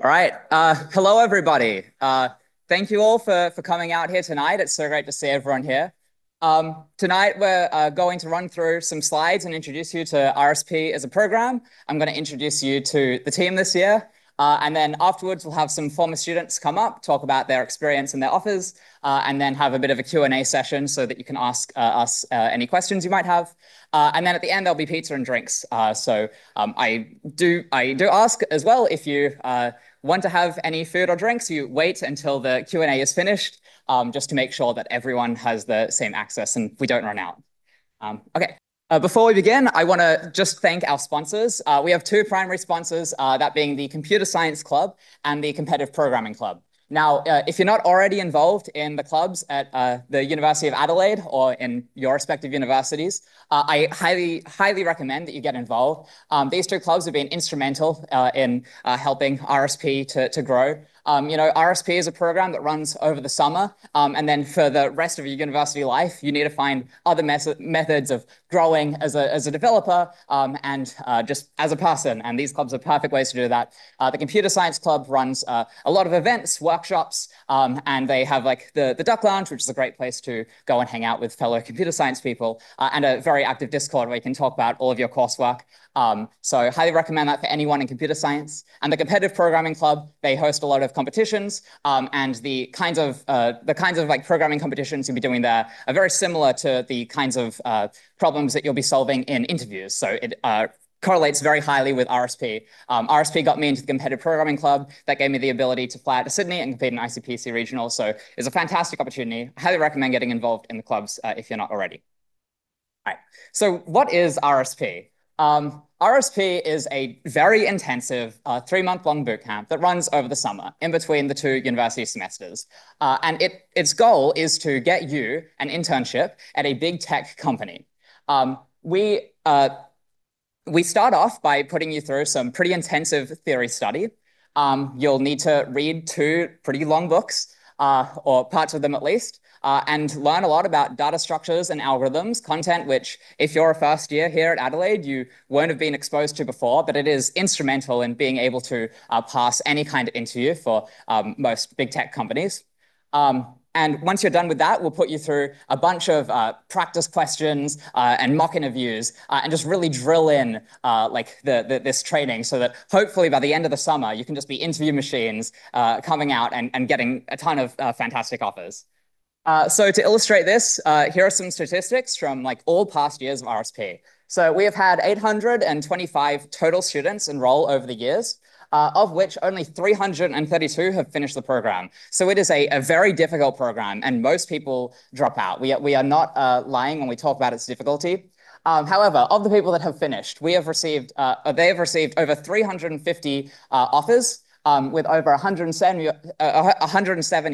All right. Hello, everybody. Thank you all for coming out here tonight. It's so great to see everyone here. Tonight, we're going to run through some slides and introduce you to RSP as a program. I'm going to introduce you to the team this year. And then afterwards, we'll have some former students come up, talk about their experience and their offers, and then have a bit of a Q&A session so that you can ask us any questions you might have. And then at the end, there'll be pizza and drinks. I do ask as well, if you want to have any food or drinks, you wait until the Q&A is finished, just to make sure that everyone has the same access and we don't run out. Okay. Before we begin, I want to just thank our sponsors. We have two primary sponsors, that being the Computer Science Club and the Competitive Programming Club. Now, if you're not already involved in the clubs at the University of Adelaide or in your respective universities, I highly recommend that you get involved. These two clubs have been instrumental in helping RSP to grow. RSP is a program that runs over the summer, and then for the rest of your university life, you need to find other methods of growing as a developer and just as a person. And these clubs are perfect ways to do that. The Computer Science Club runs a lot of events, workshops, and they have like the Duck Lounge, which is a great place to go and hang out with fellow computer science people, and a very active Discord where you can talk about all of your coursework. So I highly recommend that for anyone in computer science. And the Competitive Programming Club, they host a lot of competitions, and the kinds of like programming competitions you'll be doing there are very similar to the kinds of problems that you'll be solving in interviews. So it correlates very highly with RSP. RSP got me into the Competitive Programming Club. That gave me the ability to fly out to Sydney and compete in ICPC Regional. So it's a fantastic opportunity. I highly recommend getting involved in the clubs if you're not already. All right. So what is RSP? RSP is a very intensive 3-month-long bootcamp that runs over the summer in between the two university semesters. And its goal is to get you an internship at a big tech company. We start off by putting you through some pretty intensive theory study. You'll need to read 2 pretty long books, or parts of them at least, and learn a lot about data structures and algorithms, content which, if you're a first year here at Adelaide, you won't have been exposed to before, but it is instrumental in being able to pass any kind of interview for most big tech companies. And once you're done with that, we'll put you through a bunch of practice questions and mock interviews, and just really drill in this training so that hopefully by the end of the summer, you can just be interview machines coming out and getting a ton of fantastic offers. So to illustrate this, here are some statistics from like all past years of RSP. So we have had 825 total students enroll over the years, of which only 332 have finished the program. So it is a very difficult program, and most people drop out. We are not lying when we talk about its difficulty. However, of the people that have finished, they have received over 350 offers, with over 170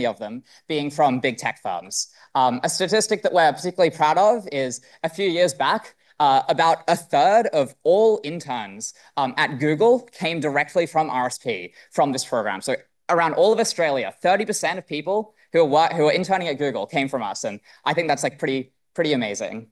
of them being from big tech firms. A statistic that we're particularly proud of is a few years back, about 1/3 of all interns at Google came directly from RSP, from this program. So around all of Australia, 30% of people who are interning at Google came from us. And I think that's like pretty amazing.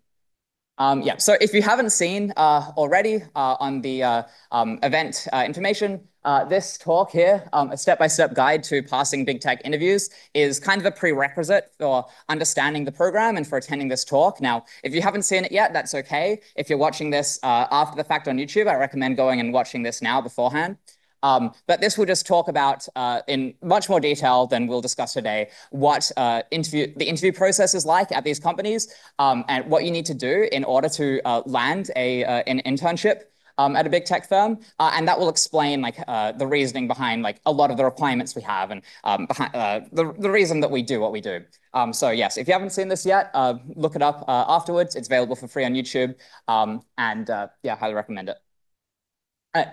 Yeah, so if you haven't seen already on the event information, this talk here, a step-by-step guide to passing big tech interviews, is kind of a prerequisite for understanding the program and for attending this talk. Now, if you haven't seen it yet, that's okay. If you're watching this after the fact on YouTube, I recommend going and watching this now beforehand. But this will just talk about, in much more detail than we'll discuss today, what the interview process is like at these companies, and what you need to do in order to land an internship at a big tech firm. And that will explain like the reasoning behind like a lot of the requirements we have, and behind the reason that we do what we do. So yes, if you haven't seen this yet, look it up afterwards. It's available for free on YouTube, and yeah, highly recommend it.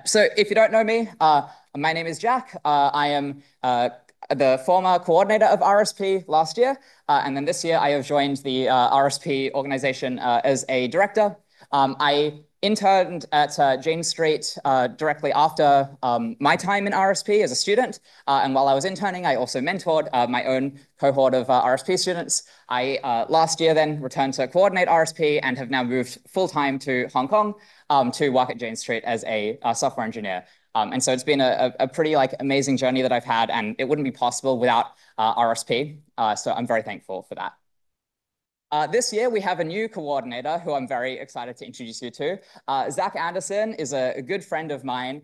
So if you don't know me, my name is Jack. I am the former coordinator of RSP last year. And then this year I have joined the RSP organization as a director. I interned at Jane Street directly after my time in RSP as a student. And while I was interning, I also mentored my own cohort of RSP students. I last year then returned to coordinate RSP and have now moved full-time to Hong Kong to work at Jane Street as a software engineer. And so it's been a pretty like amazing journey that I've had, and it wouldn't be possible without RSP. So I'm very thankful for that. This year, we have a new coordinator who I'm very excited to introduce you to. Zach Anderson is a good friend of mine.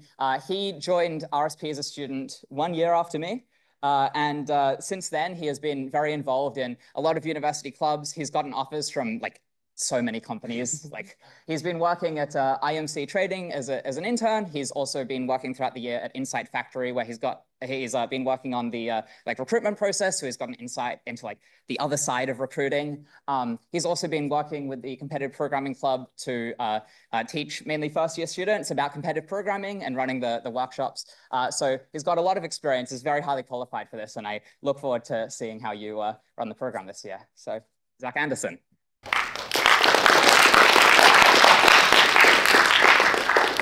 He joined RSP as a student 1 year after me. And since then, he has been very involved in a lot of university clubs. He's gotten offers from like so many companies. Like he's been working at IMC Trading as an intern. He's also been working throughout the year at Insight Factory, where he's been working on the like recruitment process. So he's got an insight into like the other side of recruiting. He's also been working with the competitive programming club to teach mainly first-year students about competitive programming and running the workshops. So he's got a lot of experience. He's very highly qualified for this, and I look forward to seeing how you run the program this year. So Zach Anderson.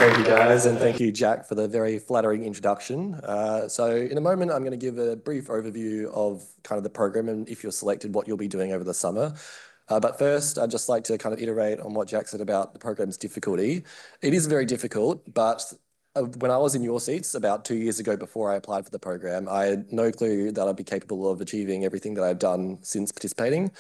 Thank you, guys, and thank you, Jack, for the very flattering introduction. So in a moment, I'm going to give a brief overview of kind of the program and if you're selected, what you'll be doing over the summer. But first, I'd just like to kind of iterate on what Jack said about the program's difficulty. It is very difficult, but when I was in your seats about 2 years ago before I applied for the program, I had no clue that I'd be capable of achieving everything that I've done since participating.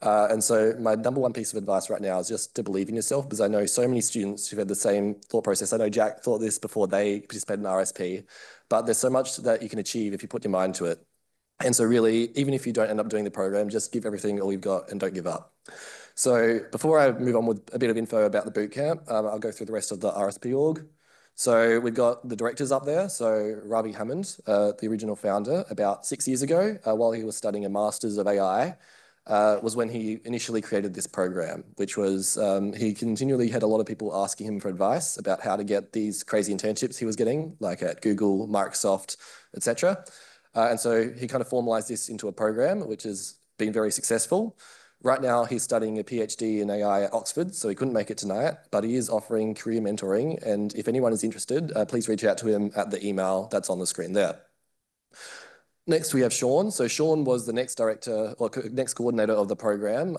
And so my number one piece of advice right now is just to believe in yourself, because I know so many students who've had the same thought process. I know Jack thought this before they participated in RSP, but there's so much that you can achieve if you put your mind to it. And so really, even if you don't end up doing the program, just give everything all you've got and don't give up. So before I move on with a bit of info about the bootcamp, I'll go through the rest of the RSP org. So we've got the directors up there. So Ravi Hammond, the original founder, about 6 years ago, while he was studying a Master's of AI, was when he initially created this program, which was he continually had a lot of people asking him for advice about how to get these crazy internships he was getting, like at Google, Microsoft, etc. And so he kind of formalized this into a program, which has been very successful. Right now, he's studying a PhD in AI at Oxford, so he couldn't make it tonight, but he is offering career mentoring. And if anyone is interested, please reach out to him at the email that's on the screen there. Next, we have Sean. So Sean was the next director or next coordinator of the program,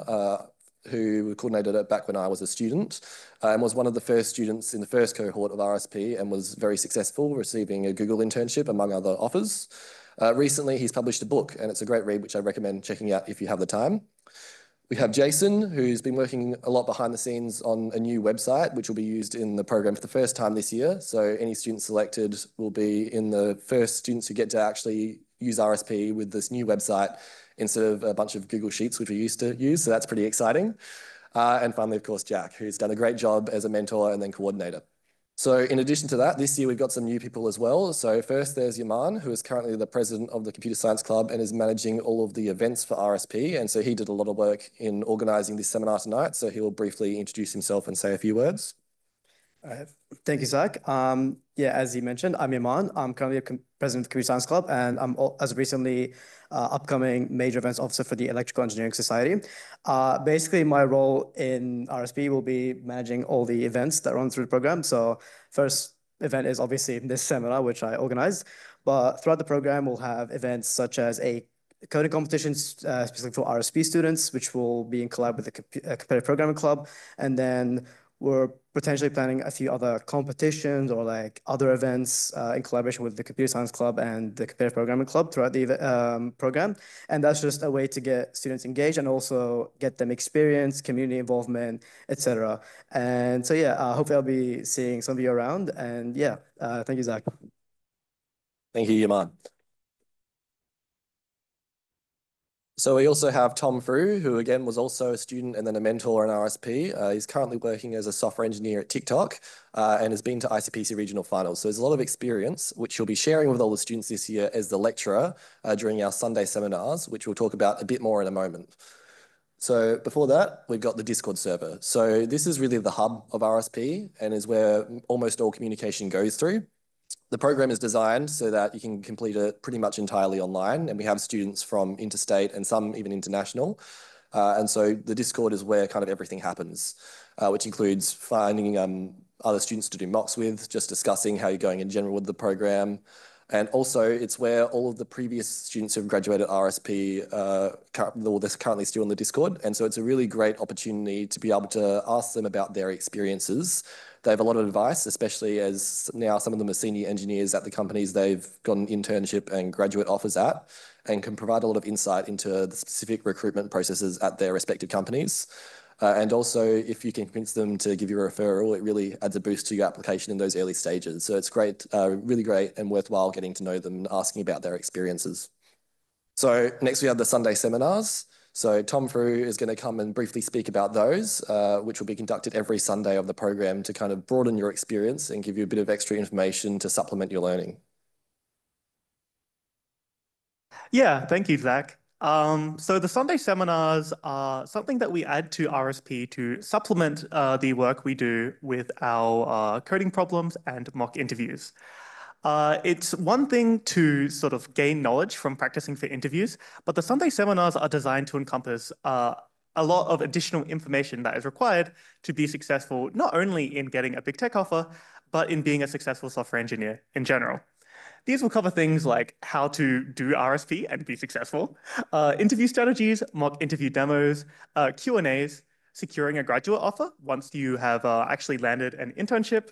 who coordinated it back when I was a student, and was one of the first students in the first cohort of RSP and was very successful, receiving a Google internship among other offers. Recently, he's published a book, and it's a great read, which I recommend checking out if you have the time. We have Jason, who's been working a lot behind the scenes on a new website, which will be used in the program for the first time this year. So any students selected will be in the first students who get to actually use RSP with this new website instead of a bunch of Google Sheets, which we used to use. So that's pretty exciting. And finally, of course, Jack, who's done a great job as a mentor and then coordinator. So in addition to that, this year we've got some new people as well. So first there's Yaman, who is currently the president of the Computer Science Club and is managing all of the events for RSP. And so he did a lot of work in organizing this seminar tonight. So he will briefly introduce himself and say a few words. Thank you, Zach. Yeah, as you mentioned, I'm Yaman. I'm currently president of the Computer Science Club, and I'm as recently upcoming major events officer for the Electrical Engineering Society. Basically, my role in RSP will be managing all the events that run through the program. So first event is obviously this seminar, which I organized. But throughout the program, we'll have events such as a coding competitions specifically for RSP students, which will be in collab with the Competitive Programming Club. And then we're potentially planning a few other competitions or like other events in collaboration with the Computer Science Club and the Competitive Programming Club throughout the program. And that's just a way to get students engaged and also get them experience, community involvement, etc. And so, yeah, hopefully I'll be seeing some of you around. And yeah, thank you, Zach. Thank you, Yaman. So we also have Tom Frew, who again was also a student and then a mentor in RSP. He's currently working as a software engineer at TikTok and has been to ICPC regional finals. So there's a lot of experience, which he'll be sharing with all the students this year as the lecturer during our Sunday seminars, which we'll talk about a bit more in a moment. So before that, we've got the Discord server. So this is really the hub of RSP and is where almost all communication goes through. The program is designed so that you can complete it pretty much entirely online, and we have students from interstate and some even international. And so the Discord is where kind of everything happens, which includes finding other students to do mocks with, just discussing how you're going in general with the program. And also it's where all of the previous students who have graduated RSP, they're currently still in the Discord. And so it's a really great opportunity to be able to ask them about their experiences They have a lot of advice, especially as now some of them are senior engineers at the companies they've gotten internship and graduate offers at, and can provide a lot of insight into the specific recruitment processes at their respective companies. And also, if you can convince them to give you a referral, it really adds a boost to your application in those early stages. So it's great, really great and worthwhile getting to know them and asking about their experiences. So next we have the Sunday seminars. So Tom Frew is going to come and briefly speak about those, which will be conducted every Sunday of the program to kind of broaden your experience and give you a bit of extra information to supplement your learning. Yeah, thank you, Zach. So the Sunday seminars are something that we add to RSP to supplement the work we do with our coding problems and mock interviews. It's one thing to sort of gain knowledge from practicing for interviews, but the Sunday seminars are designed to encompass a lot of additional information that is required to be successful, not only in getting a big tech offer, but in being a successful software engineer in general. These will cover things like how to do RSP and be successful, interview strategies, mock interview demos, Q&As, securing a graduate offer once you have actually landed an internship,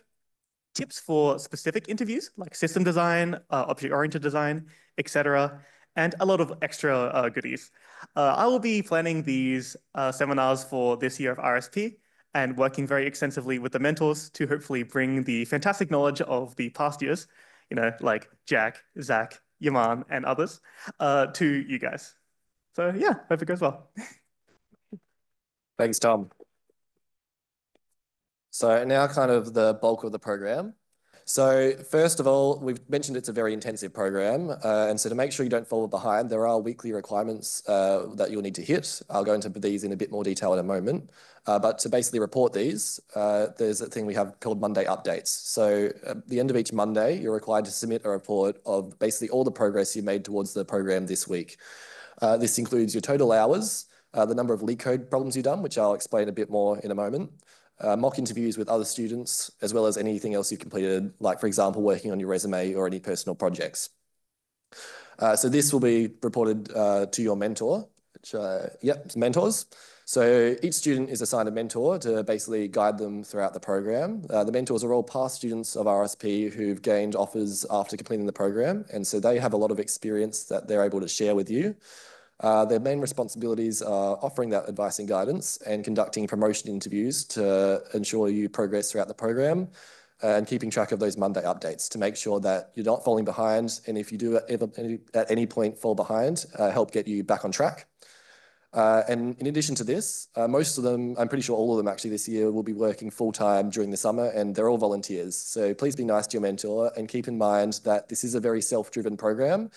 tips for specific interviews like system design, object-oriented design, etc., and a lot of extra goodies. I will be planning these seminars for this year of RSP and working very extensively with the mentors to hopefully bring the fantastic knowledge of the past years, like Jack, Zach, Yaman, and others, to you guys. So yeah, hope it goes well. Thanks, Tom. So now kind of the bulk of the program. So first of all, we've mentioned it's a very intensive program. And so to make sure you don't fall behind, there are weekly requirements that you'll need to hit. I'll go into these in a bit more detail in a moment. But to basically report these, there's a thing we have called Monday updates. So at the end of each Monday, you're required to submit a report of basically all the progress you made towards the program this week. This includes your total hours, the number of leak code problems you've done, which I'll explain a bit more in a moment, mock interviews with other students, as well as anything else you've completed, like, for example, working on your resume or any personal projects. So this will be reported to your mentor, which, mentors. So each student is assigned a mentor to basically guide them throughout the program. The mentors are all past students of RSP who've gained offers after completing the program, and so they have a lot of experience that they're able to share with you. Their main responsibilities are offering that advice and guidance and conducting promotion interviews to ensure you progress throughout the program and keeping track of those Monday updates to make sure that you're not falling behind. And if you do ever at any point fall behind, help get you back on track. And in addition to this, most of them, I'm pretty sure all of them actually this year, will be working full-time during the summer, and they're all volunteers. So please be nice to your mentor and keep in mind that this is a very self-driven program.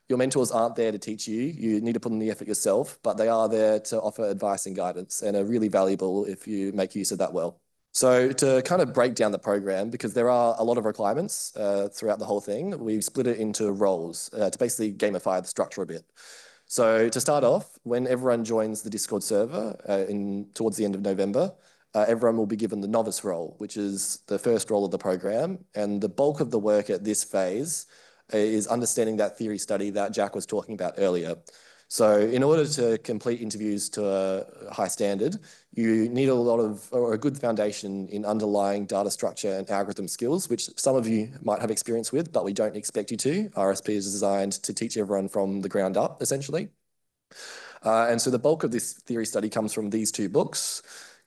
Your mentors aren't there to teach you. You need to put in the effort yourself, but they are there to offer advice and guidance and are really valuable if you make use of that well. So to kind of break down the program, because there are a lot of requirements throughout the whole thing, we've split it into roles to basically gamify the structure a bit. So to start off, when everyone joins the Discord server towards the end of November, everyone will be given the novice role, which is the first role of the program. And the bulk of the work at this phase is understanding that theory study that Jack was talking about earlier. So in order to complete interviews to a high standard, you need a good foundation in underlying data structure and algorithm skills, which some of you might have experience with, but we don't expect you to. RSP is designed to teach everyone from the ground up, essentially. And so the bulk of this theory study comes from these two books,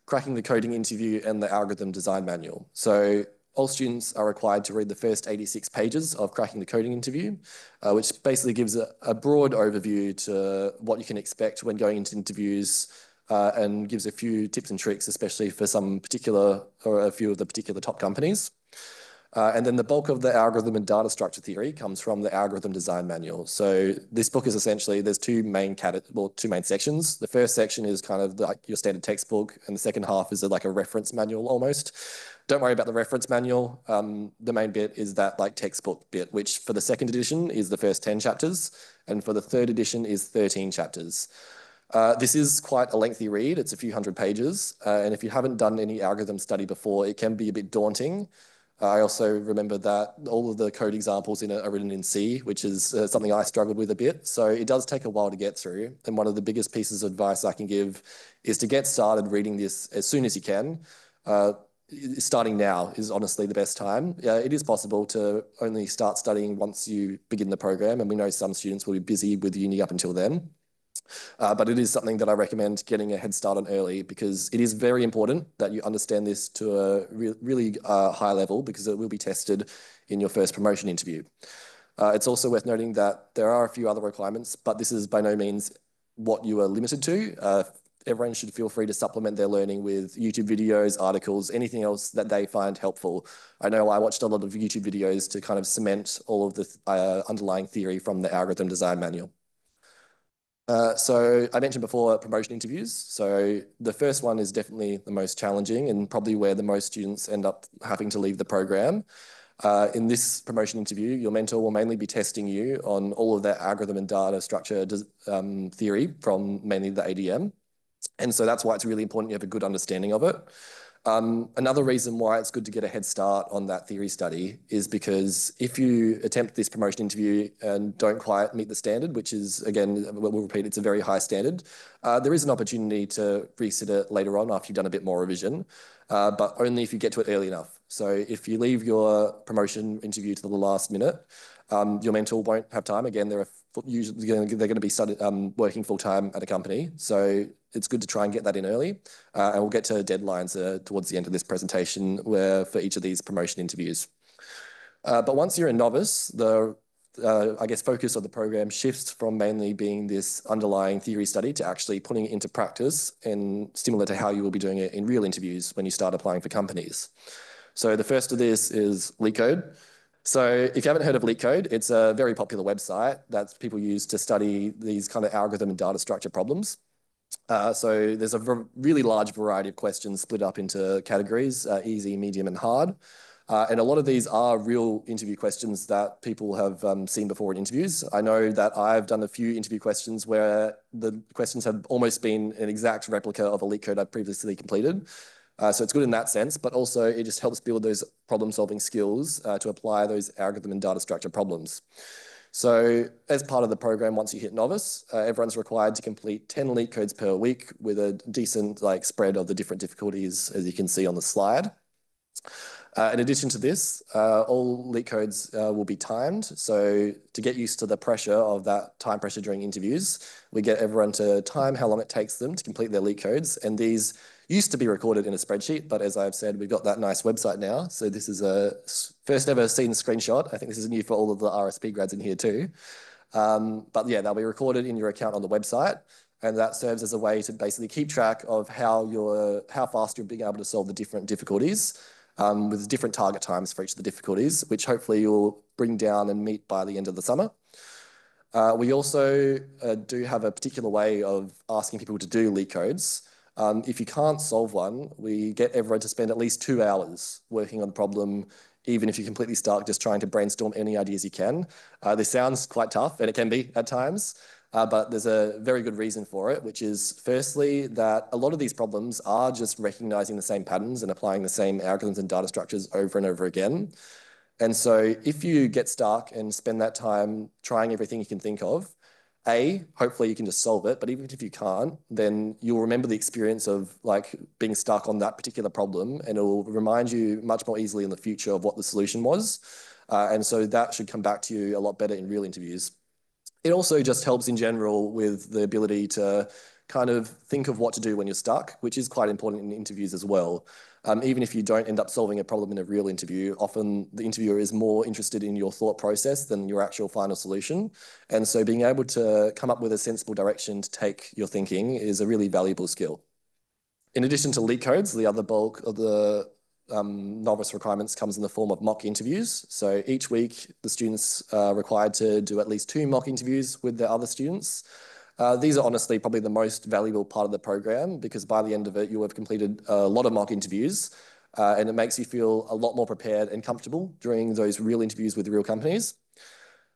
Cracking the Coding Interview and the Algorithm Design Manual. So all students are required to read the first 86 pages of Cracking the Coding Interview, which basically gives a broad overview to what you can expect when going into interviews and gives a few tips and tricks, especially for some particular or a few of the particular top companies. And then the bulk of the algorithm and data structure theory comes from the Algorithm Design Manual. So this book is essentially, there's two main sections. The first section is kind of like your standard textbook, and the second half is like a reference manual almost. Don't worry about the reference manual. The main bit is that like textbook bit, which for the second edition is the first 10 chapters, and for the third edition is 13 chapters. This is quite a lengthy read. It's a few hundred pages. And if you haven't done any algorithm study before, it can be a bit daunting. I also remember that all of the code examples in it are written in C, which is something I struggled with a bit. So it does take a while to get through. And one of the biggest pieces of advice I can give is to get started reading this as soon as you can. starting now is honestly the best time. It is possible to only start studying once you begin the program, and we know some students will be busy with uni up until then. But it is something that I recommend getting a head start on early, because it is very important that you understand this to a really high level, because it will be tested in your first promotion interview. It's also worth noting that there are a few other requirements, but this is by no means what you are limited to. Everyone should feel free to supplement their learning with YouTube videos, articles, anything else that they find helpful. I know I watched a lot of YouTube videos to kind of cement all of the underlying theory from the algorithm design manual. So I mentioned before promotion interviews. So the first one is definitely the most challenging and probably where the most students end up having to leave the program. In this promotion interview, your mentor will mainly be testing you on all of that algorithm and data structure theory from mainly the ADM. And so that's why it's really important you have a good understanding of it. Another reason why it's good to get a head start on that theory study is because if you attempt this promotion interview and don't quite meet the standard, which is, again, we'll repeat, it's a very high standard, there is an opportunity to resit it later on after you've done a bit more revision, but only if you get to it early enough. So if you leave your promotion interview to the last minute, your mentor won't have time. Again, they're going to be working full time at a company. So it's good to try and get that in early. And we'll get to deadlines towards the end of this presentation for each of these promotion interviews. But once you're a novice, the I guess focus of the program shifts from mainly being this underlying theory study to actually putting it into practice, and similar to how you will be doing it in real interviews when you start applying for companies. So the first of this is LeetCode. So if you haven't heard of LeetCode, it's a very popular website that people use to study these kind of algorithm and data structure problems. So there's a really large variety of questions split up into categories, easy, medium, and hard. And a lot of these are real interview questions that people have seen before in interviews. I know that I've done a few interview questions where the questions have almost been an exact replica of a LeetCode I've previously completed. So it's good in that sense, but also it just helps build those problem-solving skills to apply those algorithm and data structure problems. So as part of the program, once you hit novice, everyone's required to complete 10 LeetCodes per week with a decent spread of the different difficulties, as you can see on the slide. In addition to this, all LeetCodes will be timed. So to get used to the pressure of that time pressure during interviews, we get everyone to time how long it takes them to complete their LeetCodes. And these used to be recorded in a spreadsheet, but as I've said, we've got that nice website now. So this is a first ever seen screenshot. I think this is new for all of the RSP grads in here too. But yeah, they'll be recorded in your account on the website. And that serves as a way to basically keep track of how fast you're being able to solve the different difficulties, with different target times for each of the difficulties, which hopefully you'll bring down and meet by the end of the summer. We also do have a particular way of asking people to do LeetCodes. If you can't solve one, we get everyone to spend at least 2 hours working on the problem, even if you're completely stuck, just trying to brainstorm any ideas you can. This sounds quite tough, and it can be at times, but there's a very good reason for it, which is firstly that a lot of these problems are just recognizing the same patterns and applying the same algorithms and data structures over and over again. And so if you get stuck and spend that time trying everything you can think of, hopefully you can just solve it, but even if you can't, then you'll remember the experience of being stuck on that particular problem, and it will remind you much more easily in the future of what the solution was. And so that should come back to you a lot better in real interviews. It also just helps in general with the ability to kind of think of what to do when you're stuck, which is quite important in interviews as well. Even if you don't end up solving a problem in a real interview, often the interviewer is more interested in your thought process than your actual final solution. And so being able to come up with a sensible direction to take your thinking is a really valuable skill. In addition to LeetCodes, the other bulk of the novice requirements comes in the form of mock interviews. So each week, the students are required to do at least 2 mock interviews with their other students. These are honestly probably the most valuable part of the program, because by the end of it, you have completed a lot of mock interviews, and it makes you feel a lot more prepared and comfortable during those real interviews with real companies.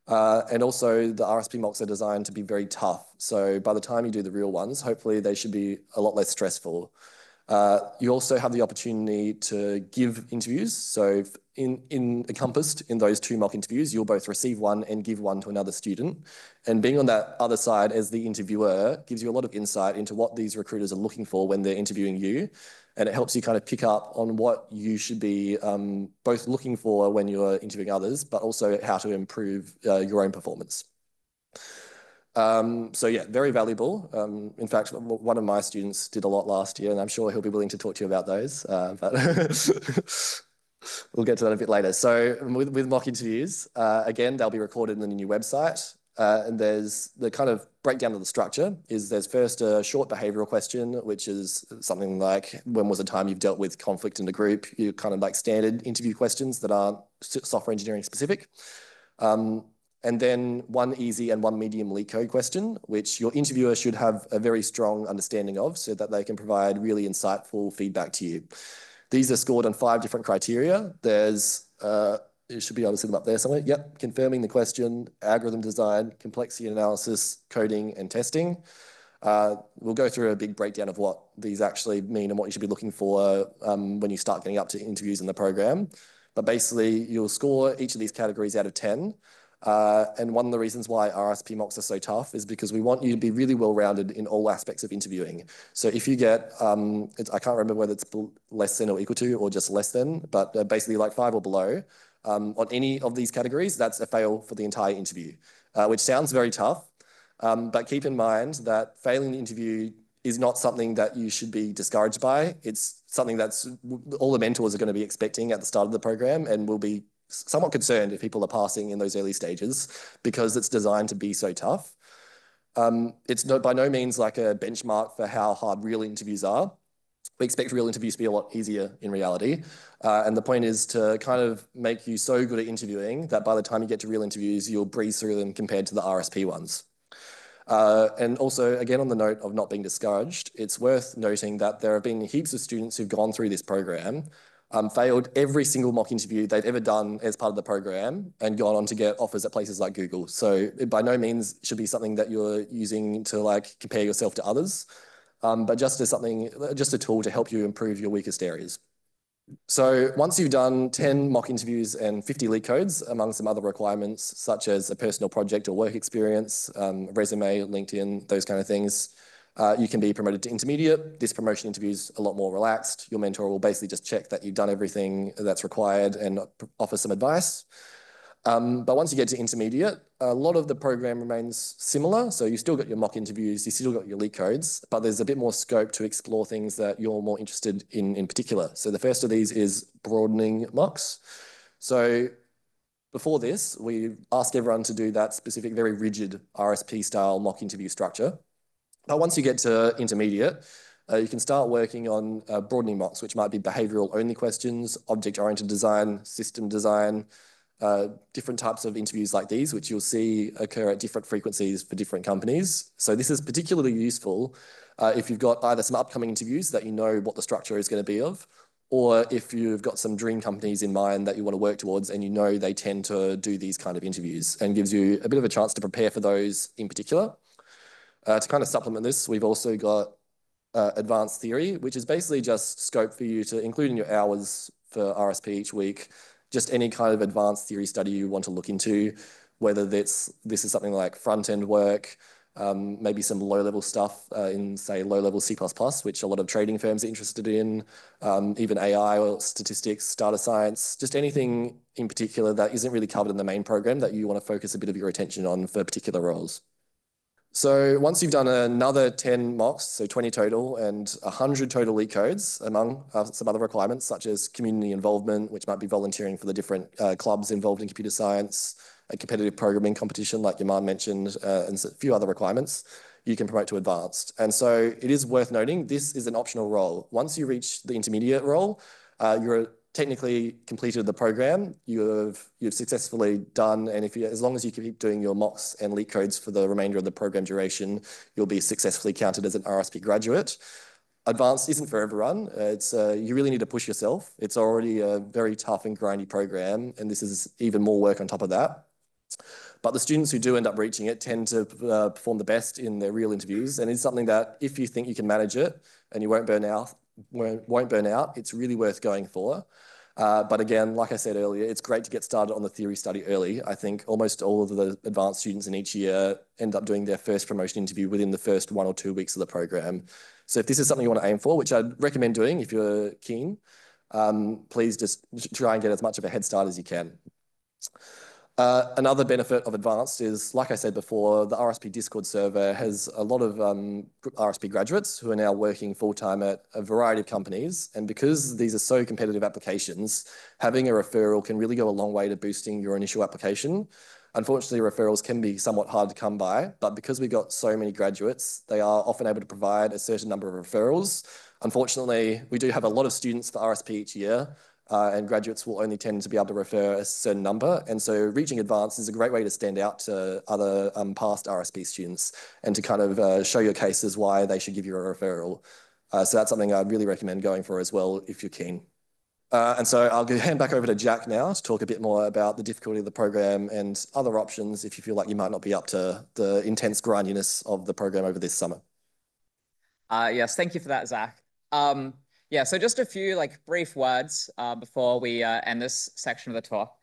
And also the RSP mocks are designed to be very tough. So by the time you do the real ones, hopefully they should be a lot less stressful. You also have the opportunity to give interviews. So encompassed in those 2 mock interviews, you'll both receive one and give one to another student. And being on that other side as the interviewer gives you a lot of insight into what these recruiters are looking for when they're interviewing you. and it helps you kind of pick up on what you should be both looking for when you're interviewing others, but also how to improve your own performance. So yeah, very valuable. In fact, one of my students did a lot last year, and I'm sure he'll be willing to talk to you about those. But we'll get to that a bit later. So with mock interviews, again, they'll be recorded in the new website. And there's the kind of breakdown of the structure is there's first a short behavioral question, which is something like, when was the time you've dealt with conflict in the group? You kind of like standard interview questions that aren't software engineering specific. And then one easy and one medium leak code question, which your interviewer should have a very strong understanding of so that they can provide really insightful feedback to you. These are scored on 5 different criteria. There's, you should be able to see them up there somewhere. Yep, confirming the question, algorithm design, complexity analysis, coding, and testing. We'll go through a big breakdown of what these actually mean and what you should be looking for when you start getting up to interviews in the program. But basically, you'll score each of these categories out of 10. And one of the reasons why RSP mocks are so tough is because we want you to be really well-rounded in all aspects of interviewing. So if you get, I can't remember whether it's less than or equal to or just less than, but basically like 5 or below on any of these categories, that's a fail for the entire interview, which sounds very tough. But keep in mind that failing the interview is not something that you should be discouraged by. It's something that's all the mentors are going to be expecting at the start of the program and will be somewhat concerned if people are passing in those early stages because it's designed to be so tough. It's by no means like a benchmark for how hard real interviews are. We expect real interviews to be a lot easier in reality. And the point is to kind of make you so good at interviewing that by the time you get to real interviews, you'll breeze through them compared to the RSP ones. And also, again, on the note of not being discouraged, it's worth noting that there have been heaps of students who've gone through this program, failed every single mock interview they've ever done as part of the program and gone on to get offers at places like Google. So it by no means should be something that you're using to like compare yourself to others, but just as something, just a tool to help you improve your weakest areas. So once you've done 10 mock interviews and 50 leak codes, among some other requirements, such as a personal project or work experience, resume, LinkedIn, those kind of things, you can be promoted to intermediate. This promotion interview is a lot more relaxed. Your mentor will basically just check that you've done everything that's required and offer some advice. But once you get to intermediate, a lot of the program remains similar. So you still got your mock interviews, you still got your leak codes, but there's a bit more scope to explore things that you're more interested in particular. So the first of these is broadening mocks. So before this, we ask everyone to do that specific, very rigid RSP style mock interview structure. But once you get to intermediate, you can start working on broadening mocks, which might be behavioral only questions, object-oriented design, system design, different types of interviews like these, which you'll see occur at different frequencies for different companies. So this is particularly useful if you've got either some upcoming interviews that you know what the structure is going to be of, or if you've got some dream companies in mind that you want to work towards and you know they tend to do these kind of interviews and gives you a bit of a chance to prepare for those in particular. To kind of supplement this, we've also got advanced theory, which is basically just scope for you to include in your hours for RSP each week, just any kind of advanced theory study you want to look into, whether this is something like front-end work, maybe some low-level stuff in, say, low-level C++, which a lot of trading firms are interested in, even AI or statistics, data science, just anything in particular that isn't really covered in the main program that you want to focus a bit of your attention on for particular roles. So once you've done another 10 mocks, so 20 total, and 100 total leak codes, among some other requirements, such as community involvement, which might be volunteering for the different clubs involved in computer science, a competitive programming competition, like Yaman mentioned, and a few other requirements, you can promote to advanced. And so it is worth noting, this is an optional role. Once you reach the intermediate role, you're technically completed the program, you've successfully done, and as long as you keep doing your mocks and leak codes for the remainder of the program duration, you'll be successfully counted as an RSP graduate. Advanced isn't for everyone. You really need to push yourself. It's already a very tough and grindy program, and this is even more work on top of that. But the students who do end up reaching it tend to perform the best in their real interviews, and it's something that if you think you can manage it and you won't burn out, it's really worth going for. But again, like I said earlier, it's great to get started on the theory study early. I think almost all of the advanced students in each year end up doing their first promotion interview within the first 1 or 2 weeks of the program. So if this is something you want to aim for, which I'd recommend doing if you're keen, please just try and get as much of a head start as you can. Another benefit of advanced is, like I said before, the RSP Discord server has a lot of RSP graduates who are now working full-time at a variety of companies. And because these are so competitive applications, having a referral can really go a long way to boosting your initial application. Unfortunately, referrals can be somewhat hard to come by, but because we've got so many graduates, they are often able to provide a certain number of referrals. Unfortunately, we do have a lot of students for RSP each year, and graduates will only tend to be able to refer a certain number. And so reaching advanced is a great way to stand out to other past RSP students and to kind of show your cases why they should give you a referral. So that's something I'd really recommend going for as well if you're keen. And so I'll hand back over to Jack now to talk a bit more about the difficulty of the program and other options if you feel like you might not be up to the intense grindiness of the program over this summer. Yes, thank you for that, Zach. Yeah, so just a few brief words before we end this section of the talk.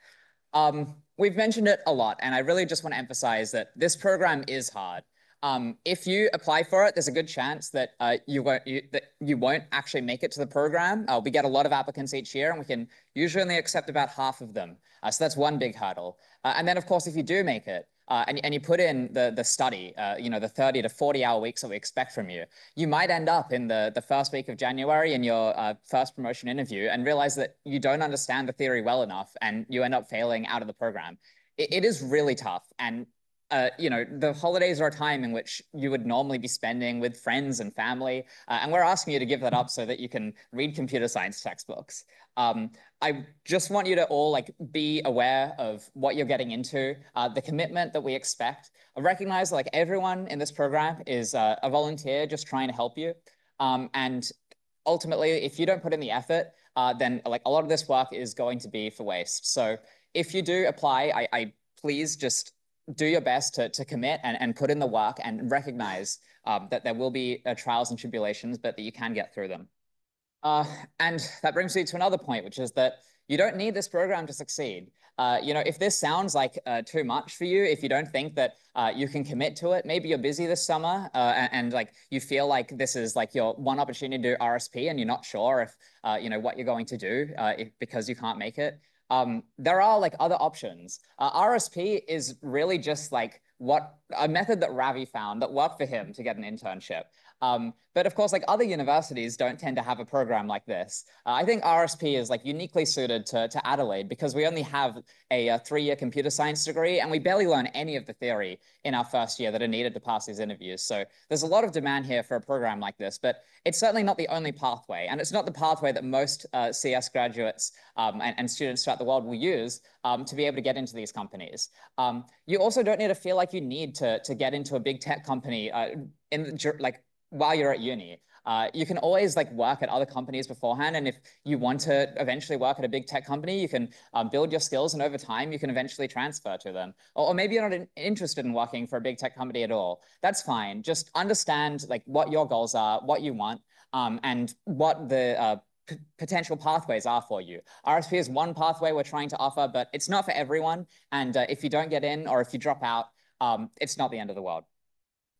We've mentioned it a lot, and I really just want to emphasize that this program is hard. If you apply for it, there's a good chance that you won't actually make it to the program. We get a lot of applicants each year, and we can usually only accept about half of them. So that's one big hurdle. And then, of course, if you do make it, and you put in the study, the 30 to 40-hour weeks that we expect from you, you might end up in the first week of January in your first promotion interview and realize that you don't understand the theory well enough and you end up failing out of the program. It is really tough. And the holidays are a time in which you would normally be spending with friends and family, and we're asking you to give that up so that you can read computer science textbooks. I just want you to all be aware of what you're getting into, the commitment that we expect. I recognize everyone in this program is a volunteer just trying to help you, and ultimately, if you don't put in the effort, then a lot of this work is going to be for waste. So if you do apply, I please just do your best to commit and put in the work and recognize that there will be trials and tribulations, but that you can get through them. And that brings me to another point, which is that you don't need this program to succeed. If this sounds like too much for you, if you don't think that you can commit to it, maybe you're busy this summer and you feel like this is your one opportunity to do RSP and you're not sure if, what you're going to do because you can't make it. There are other options. RSP is really just a method that Ravi found that worked for him to get an internship. But of course, other universities don't tend to have a program like this. I think RSP is uniquely suited to Adelaide because we only have a 3-year computer science degree and we barely learn any of the theory in our first year that are needed to pass these interviews. So there's a lot of demand here for a program like this, but it's certainly not the only pathway. And it's not the pathway that most CS graduates and students throughout the world will use to be able to get into these companies. You also don't need to feel like you need to get into a big tech company while you're at uni. You can always work at other companies beforehand. And if you want to eventually work at a big tech company, you can build your skills and over time you can eventually transfer to them. Or maybe you're not interested in working for a big tech company at all. That's fine. Just understand what your goals are, what you want, and what the potential pathways are for you. RSP is one pathway we're trying to offer, but it's not for everyone. And if you don't get in or if you drop out, it's not the end of the world.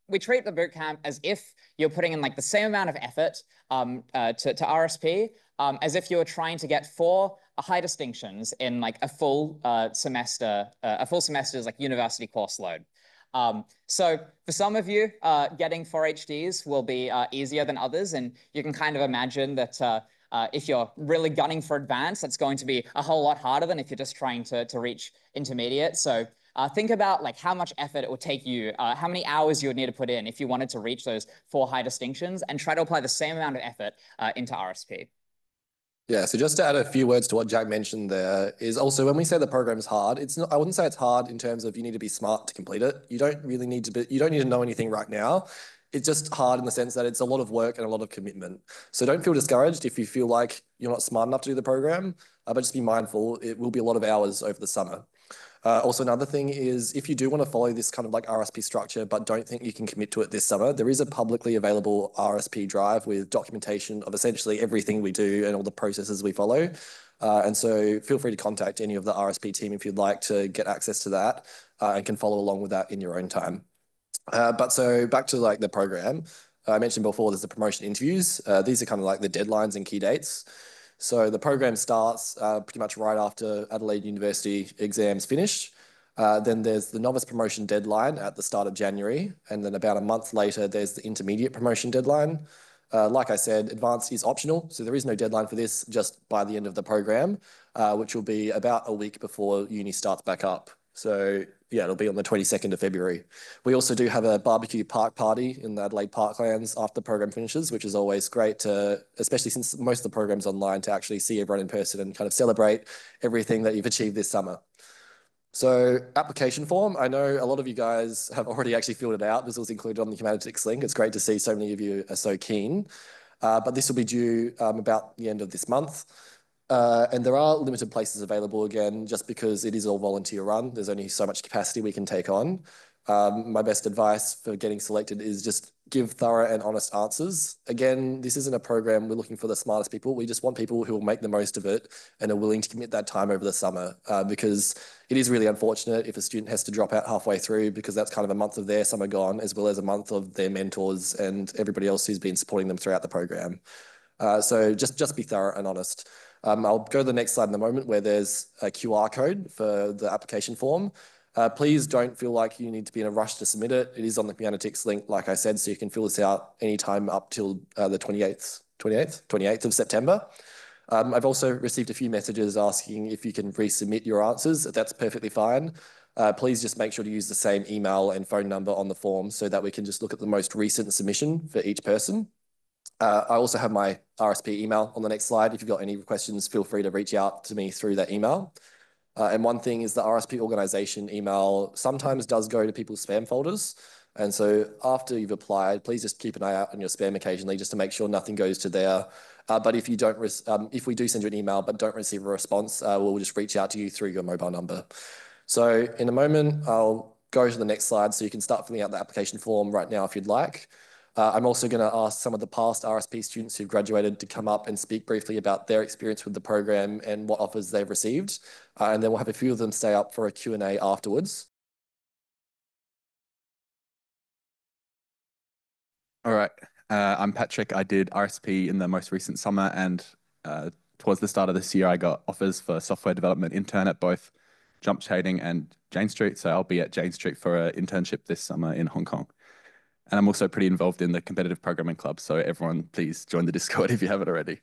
We treat the bootcamp as if you're putting in the same amount of effort to RSP as if you were trying to get 4 high distinctions in a full semester, a full semester's university course load. So for some of you, getting 4 HDs will be easier than others, and you can kind of imagine that if you're really gunning for advanced, that's going to be a whole lot harder than if you're just trying to reach intermediate. So think about how much effort it would take you, how many hours you would need to put in if you wanted to reach those 4 high distinctions, and try to apply the same amount of effort into RSP. Yeah, so just to add a few words to what Jack mentioned there is also when we say the program's hard, it's not, I wouldn't say it's hard in terms of you need to be smart to complete it. You don't really need to you don't need to know anything right now. It's just hard in the sense that it's a lot of work and a lot of commitment. So don't feel discouraged if you feel like you're not smart enough to do the program, but just be mindful, it will be a lot of hours over the summer. Also, another thing is if you do want to follow this kind of RSP structure, but don't think you can commit to it this summer, there is a publicly available RSP drive with documentation of essentially everything we do and all the processes we follow. And so feel free to contact any of the RSP team if you'd like to get access to that and can follow along with that in your own time. But so back to like the program, I mentioned before there's the promotion interviews. These are kind of like the deadlines and key dates. So the program starts pretty much right after Adelaide University exams finish. Then there's the novice promotion deadline at the start of January. And then about a month later, there's the intermediate promotion deadline. Like I said, advanced is optional. So there is no deadline for this just by the end of the program, which will be about a week before uni starts back up. So yeah, it'll be on the 22nd of February. We also do have a barbecue park party in the Adelaide Parklands after the program finishes, which is always great to, especially since most of the program's online, to actually see everyone in person and kind of celebrate everything that you've achieved this summer. So application form, I know a lot of you guys have already actually filled it out. This was included on the Humanistics link. It's great to see so many of you are so keen. But this will be due about the end of this month. And there are limited places available again, just because it is all volunteer run. There's only so much capacity we can take on. My best advice for getting selected is just give thorough and honest answers. Again, this isn't a program we're looking for the smartest people. We just want people who will make the most of it and are willing to commit that time over the summer, because it is really unfortunate if a student has to drop out halfway through, because that's kind of a month of their summer gone, as well as a month of their mentors and everybody else who's been supporting them throughout the program. So just be thorough and honest. I'll go to the next slide in a moment where there's a QR code for the application form. Please don't feel like you need to be in a rush to submit it. It is on the Humanistics link, like I said, so you can fill this out anytime up till the 28th of September. I've also received a few messages asking if you can resubmit your answers. That's perfectly fine. Please just make sure to use the same email and phone number on the form so that we can just look at the most recent submission for each person. I also have my RSP email on the next slide. If you've got any questions, feel free to reach out to me through that email. And one thing is the RSP organization email sometimes does go to people's spam folders. And so after you've applied, please just keep an eye out on your spam occasionally just to make sure nothing goes to there. But if you don't, if we do send you an email but don't receive a response, we'll just reach out to you through your mobile number. So in a moment, I'll go to the next slide so you can start filling out the application form right now if you'd like. I'm also going to ask some of the past RSP students who've graduated to come up and speak briefly about their experience with the program and what offers they've received. And then we'll have a few of them stay up for a Q&A afterwards. All right. I'm Patrick. I did RSP in the most recent summer, and towards the start of this year, I got offers for software development intern at both Jump Shading and Jane Street. So I'll be at Jane Street for an internship this summer in Hong Kong. And I'm also pretty involved in the competitive programming club. So everyone, please join the Discord if you haven't already.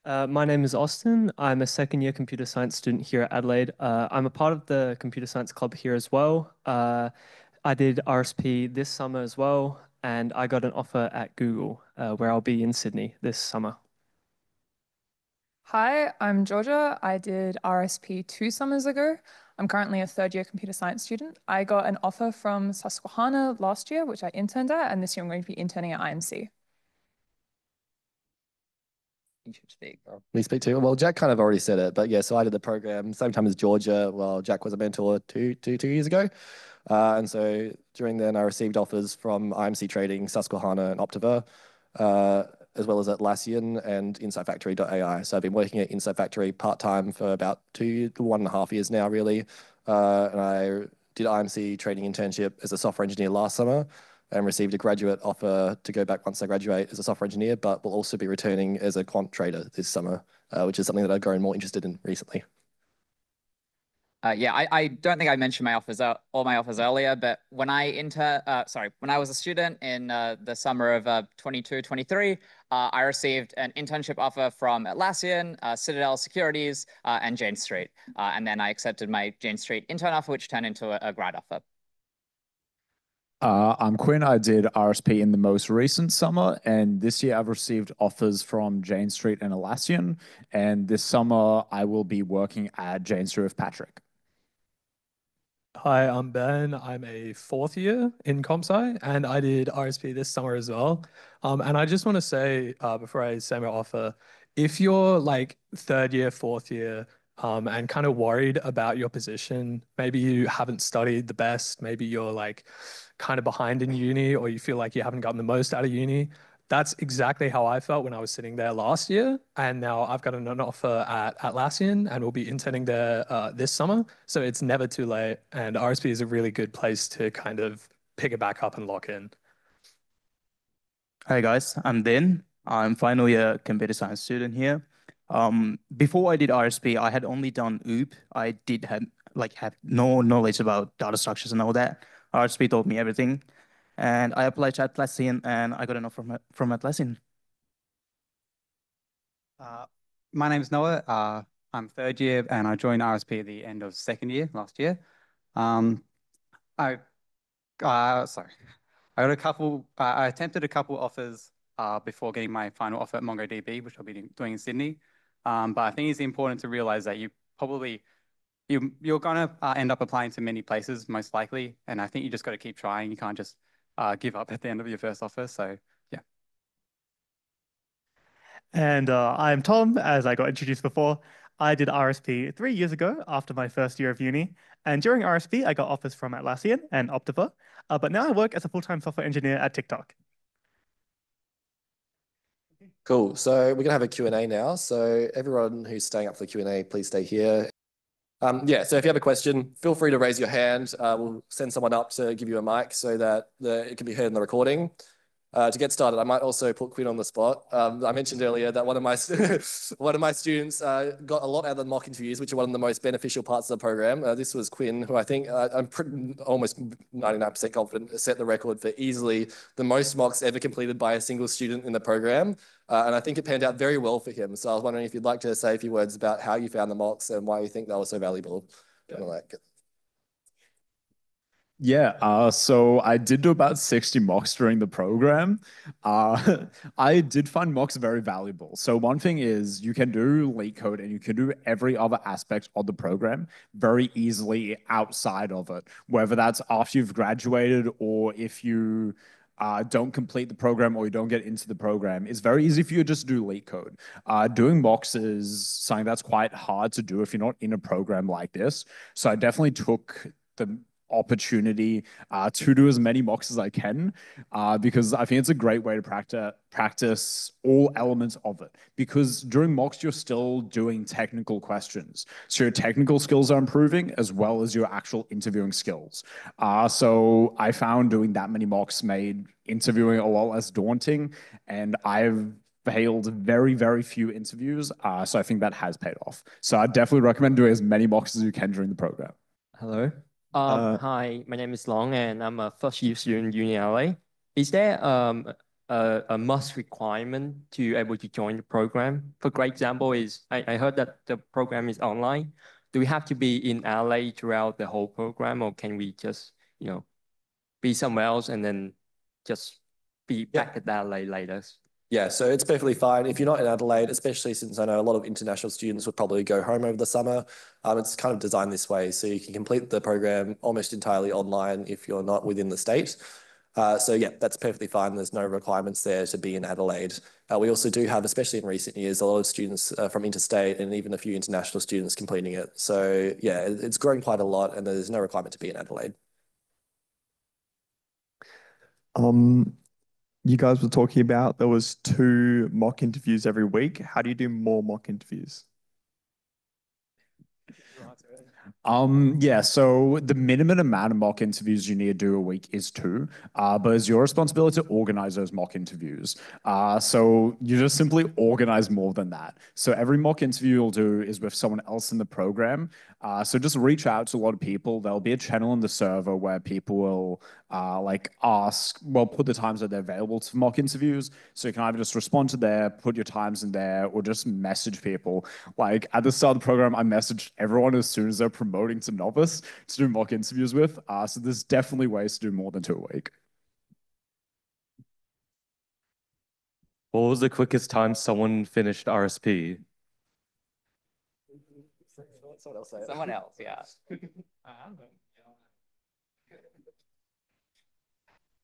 My name is Austin. I'm a second year computer science student here at Adelaide. I'm a part of the computer science club here as well. I did RSP this summer as well, and I got an offer at Google, where I'll be in Sydney this summer. Hi, I'm Georgia. I did RSP 2 summers ago. I'm currently a third year computer science student. I got an offer from Susquehanna last year, which I interned at, and this year I'm going to be interning at IMC. You should speak. Me speak too. Well, Jack kind of already said it, but yeah, so I did the program same time as Georgia. Well, Jack was a mentor two years ago. And so during then I received offers from IMC Trading, Susquehanna and Optiver, as well as at Atlassian and insightfactory.ai. So I've been working at Insight Factory part-time for about 1.5 years now, really. And I did IMC Trading internship as a software engineer last summer and received a graduate offer to go back once I graduate as a software engineer, but will also be returning as a quant trader this summer, which is something that I've grown more interested in recently. Yeah, I don't think I mentioned my offers, all my offers earlier, but when I when I was a student in the summer of 22-23, I received an internship offer from Atlassian, Citadel Securities, and Jane Street. And then I accepted my Jane Street intern offer, which turned into a grad offer. I'm Quinn. I did RSP in the most recent summer, and this year I've received offers from Jane Street and Atlassian, and this summer I will be working at Jane Street with Patrick. Hi, I'm Ben. I'm a fourth year in comp sci, and I did RSP this summer as well. And I just want to say, before I say my offer, if you're like third year, fourth year, and kind of worried about your position, maybe you haven't studied the best, maybe you're like kind of behind in uni, or you feel like you haven't gotten the most out of uni, That's exactly how I felt when I was sitting there last year. And now I've got an offer at Atlassian and we'll be interning there this summer. So it's never too late. And RSP is a really good place to kind of pick it back up and lock in. Hi guys, I'm Din. I'm finally a computer science student here. Before I did RSP, I had only done OOP. I did have no knowledge about data structures and all that. RSP taught me everything. And I applied to Atlassian and I got an offer from Atlassian. My name's Noah. I'm third year and I joined RSP at the end of second year last year. I got a couple. I attempted a couple offers before getting my final offer at MongoDB, which I'll be doing in Sydney. But I think it's important to realize that you're gonna end up applying to many places most likely, and I think you just got to keep trying. You can't just give up at the end of your first offer. So yeah. And I'm Tom, as I got introduced before. I did RSP 3 years ago after my first year of uni. And during RSP, I got offers from Atlassian and Optiver. But now I work as a full-time software engineer at TikTok. Cool. So we're going to have a Q&A now. So everyone who's staying up for the Q&A, please stay here. Yeah, so if you have a question, feel free to raise your hand. We'll send someone up to give you a mic so that it can be heard in the recording. To get started, I might also put Quinn on the spot. I mentioned earlier that one of my students got a lot out of the mock interviews, which are one of the most beneficial parts of the program. This was Quinn, who I think I'm almost 99% confident set the record for easily the most mocks ever completed by a single student in the program. And I think it panned out very well for him. So I was wondering if you'd like to say a few words about how you found the mocks and why you think they were so valuable. Yeah, so I did do about 60 mocks during the program. I did find mocks very valuable. So one thing is you can do leak code and you can do every other aspect of the program very easily outside of it, whether that's after you've graduated or if you don't complete the program or you don't get into the program. It's very easy for you to just do leak code. Doing mocks is something that's quite hard to do if you're not in a program like this. So I definitely took the opportunity to do as many mocks as I can because I think it's a great way to practice all elements of it. Because during mocks, you're still doing technical questions. So your technical skills are improving as well as your actual interviewing skills. So I found doing that many mocks made interviewing a lot less daunting, and I've failed very, very few interviews. So I think that has paid off. So I definitely recommend doing as many mocks as you can during the program. Hello. Hi, my name is Long, and I'm a first year student in UNLA. Is there a must requirement to able to join the program? For great example is, I heard that the program is online. Do we have to be in LA throughout the whole program, or can we just, be somewhere else and then just be back at LA later? Yeah, so it's perfectly fine. If you're not in Adelaide, especially since I know a lot of international students would probably go home over the summer, it's kind of designed this way. So you can complete the program almost entirely online if you're not within the state. So yeah, that's perfectly fine. There's no requirements there to be in Adelaide. We also do have, especially in recent years, a lot of students from interstate and even a few international students completing it. So yeah, it's growing quite a lot and there's no requirement to be in Adelaide. You guys were talking about there was 2 mock interviews every week. How do you do more mock interviews? Yeah, so the minimum amount of mock interviews you need to do a week is 2, but it's your responsibility to organize those mock interviews. So you just simply organize more than that. So every mock interview you'll do is with someone else in the program. So just reach out to a lot of people. There'll be a channel in the server where people will put the times that they're available to mock interviews. So you can either just respond to there, put your times in there, or just message people. Like at the start of the program, I messaged everyone as soon as they're promoting to novice to do mock interviews with. So there's definitely ways to do more than 2 a week. What was the quickest time someone finished RSP? Someone else, yeah.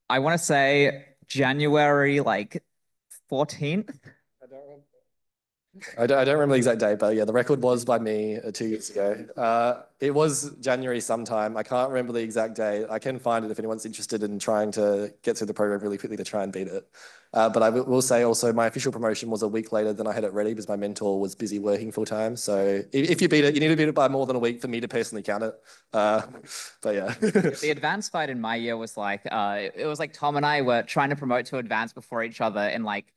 I want to say January 14th. I don't remember the exact date, but yeah, the record was by me 2 years ago. It was January sometime. I can't remember the exact date. I can find it if anyone's interested in trying to get through the program really quickly to try and beat it. But I will say also my official promotion was a week later than I had it ready because my mentor was busy working full time. So if you beat it, you need to beat it by more than a week for me to personally count it. But yeah. The advanced fight in my year was like, it was like Tom and I were trying to promote to advanced before each other in like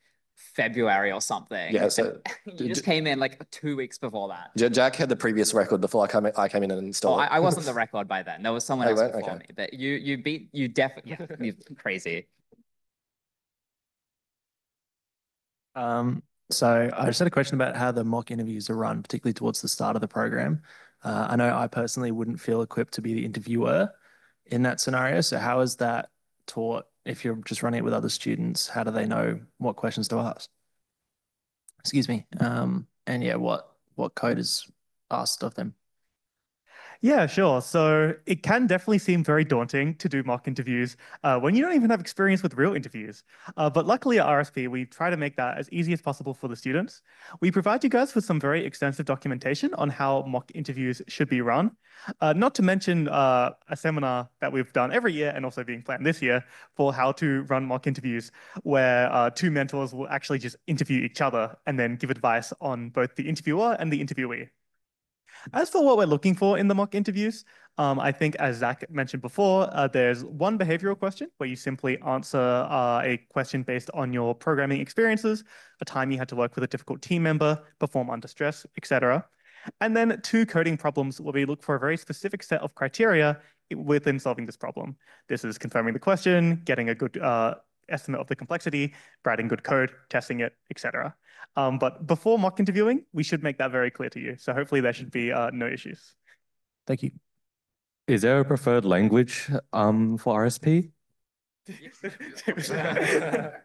February or something. Yeah, so you just came in like 2 weeks before that. Jack had the previous record before I came in and installed it. I wasn't the record by then. There was someone else before okay. me. But you definitely, yeah, you're crazy. So I just had a question about how the mock interviews are run, particularly towards the start of the program. I know I personally wouldn't feel equipped to be the interviewer in that scenario. So how is that taught if you're just running it with other students? How do they know what questions to ask? Excuse me. And yeah, what code is asked of them? Yeah, sure. So it can definitely seem very daunting to do mock interviews when you don't even have experience with real interviews. But luckily at RSP, we try to make that as easy as possible for the students. We provide you guys with some very extensive documentation on how mock interviews should be run. Not to mention a seminar that we've done every year and also being planned this year for how to run mock interviews, where two mentors will actually just interview each other and then give advice on both the interviewer and the interviewee. As for what we're looking for in the mock interviews, I think as Zach mentioned before, there's one behavioral question where you simply answer a question based on your programming experiences, a time you had to work with a difficult team member, perform under stress, etc. And then two coding problems where we look for a very specific set of criteria within solving this problem. This is confirming the question, getting a good estimate of the complexity, writing good code, testing it, etc. But before mock interviewing, we should make that very clear to you. So hopefully there should be no issues. Thank you. Is there a preferred language for RSP?